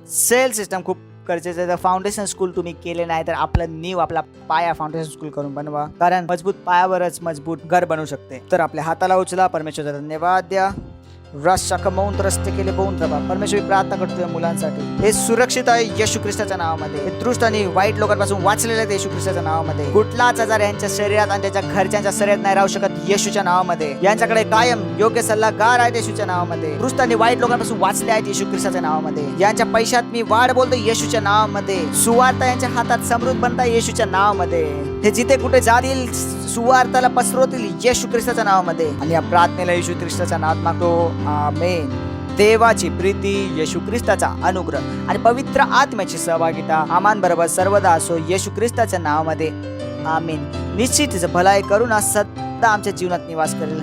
सेल सिस्टम खूप गरजेचं आहे. जर फाउंडेशन स्कूल तुम्ही केले नाही तर आपलं नीव, आपला पाया फाउंडेशन स्कूल करून बनवा, कारण मजबूत पायावरच मजबूत घर बनू शकते. तर आपल्या हाताला उचला, परमेश्वरचा धन्यवाद द्या. रस्ता कमवून रस्ते केले बघून प्रभा. परमेश्वर प्रार्थना करतोय मुलांसाठी. हे सुरक्षित आहे येशू ख्रिस्ताच्या नावामध्ये. हे दृष्ट आणि वाईट लोकांपासून वाचलेले आहेत येशू ख्रिस्ताच्या नावामध्ये. कुठलाच आजार यांच्या शरीरात आणि त्यांच्या घरच्यांच्या शरीरात नाही राहू शकत येशूच्या नावामध्ये. यांच्याकडे कायम योग्य सल्लागार आहेत येशूच्या नावामध्ये. दृष्ट आणि वाईट लोकांपासून वाचले आहेत येशू ख्रिस्ताच्या नावामध्ये. यांच्या पैशात मी वाढ बोलतो येशूच्या नावामध्ये. सुवार्ता यांच्या हातात समृद्ध बनता येशूच्या नावामध्ये. हे जिथे कुठे जातील सुवार्ताला पसरवतील येशू ख्रिस्ताच्या नावामध्ये. आणि या प्रार्थनेला येशू ख्रिस्ताच्या नावात मागतो. आमेन. देवाची प्रीती, येशू ख्रिस्ताचा अनुग्रह आणि पवित्र आत्म्याची सहभागिता आम्हांबरोबर सर्वदा असो येशू ख्रिस्ताच्या नावामध्ये. आमेन. निश्चित भलाई करुणा सदा आमच्या जीवनात निवास करेल.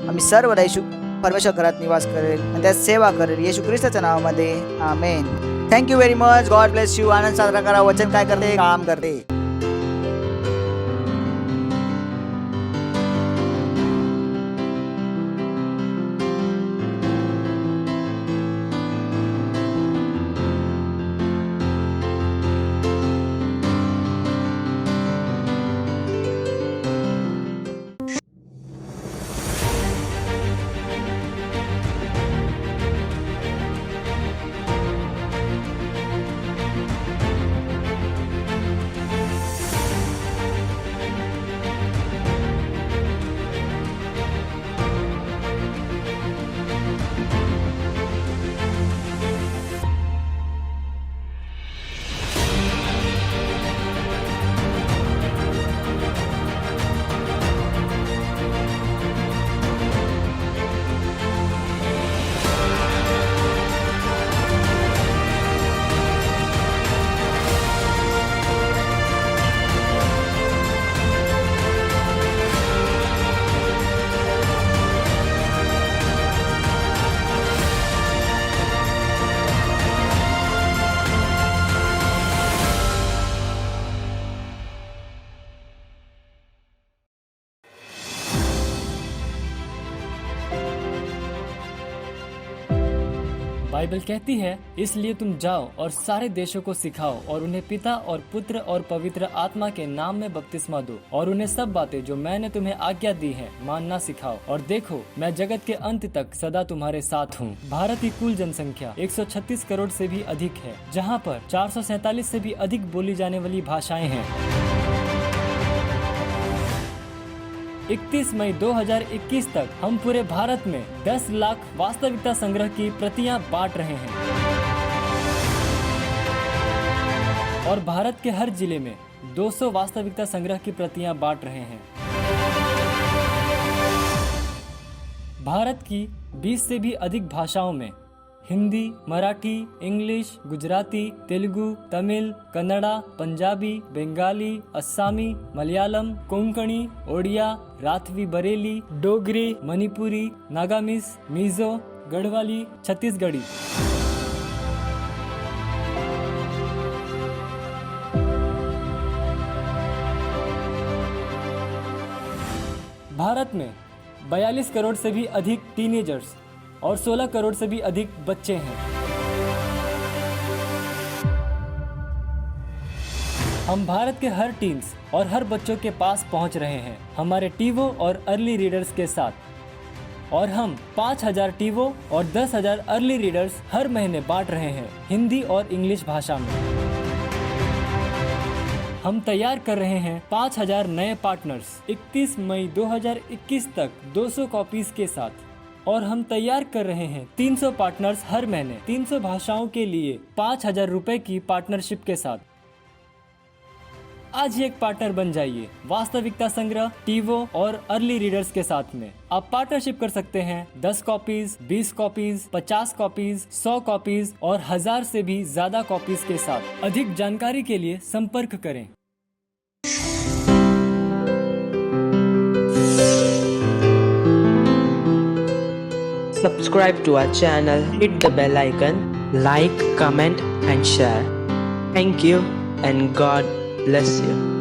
आम्ही सर्वदा येशू परमेश्वर घरात निवास करेल आणि त्यात सेवा करेल येशू ख्रिस्ताच्या नावामध्ये. Amen. Thank you very much. God bless you. आनंद साजरा करा. वचन काय करते? काम करते. बाइबल कहती है, इसलिए तुम जाओ और सारे देशों को सिखाओ और उन्हें पिता और पुत्र और पवित्र आत्मा के नाम में बपतिस्मा दो और उन्हें सब बातें जो मैंने तुम्हें आज्ञा दी है मानना सिखाओ। और देखो, मैं जगत के अंत तक सदा तुम्हारे साथ हूँ। भारत की कुल जनसंख्या 136 करोड़ से भी अधिक है, जहाँ पर 447 से भी अधिक बोली जाने वाली भाषाएं हैं। 31 मई 2021 तक हम पूरे भारत में 10 लाख वास्तविकता संग्रह की प्रतियां बांट रहे हैं और भारत के हर जिले में 200 वास्तविकता संग्रह की प्रतियां बांट रहे हैं। भारत की 20 से भी अधिक भाषाओं में हिंदी, मराठी, इंग्लिश, गुजराती, तेलुगु, तमिल, कन्नड़ा, पंजाबी, बंगाली, अस्सामी, मलयालम, कोंकणी, ओडिया, राथवी बरेली, डोगरी, मणिपुरी, नागामीज, मिजो, गढ़वाली, छत्तीसगढ़ी। भारत में 42 करोड़ से भी अधिक टीनेजर्स और 16 करोड़ से भी अधिक बच्चे हैं। हम भारत के हर टीन्स और हर बच्चों के पास पहुंच रहे हैं हमारे टीवो और अर्ली रीडर्स के साथ। और हम 5000 टीवो और 10,000 अर्ली रीडर्स हर महीने बांट रहे हैं हिंदी और इंग्लिश भाषा में। हम तैयार कर रहे हैं 5000 नए पार्टनर्स 31 मई 2021 तक 200 कॉपीज के साथ। और हम तैयार कर रहे हैं 300 पार्टनर्स हर महीने 300 भाषाओं के लिए 5000 रुपए की पार्टनरशिप के साथ। आज ही एक पार्टनर बन जाइए वास्तविकता संग्रह, टीवो और अर्ली रीडर्स के साथ में। आप पार्टनरशिप कर सकते हैं 10 कॉपीज, 20 कॉपीज, 50 कॉपीज, 100 कॉपीज और 1000 से भी ज्यादा कॉपीज के साथ। अधिक जानकारी के लिए संपर्क करें। Subscribe to our channel, hit the bell icon, like, comment and share. Thank you and God bless you.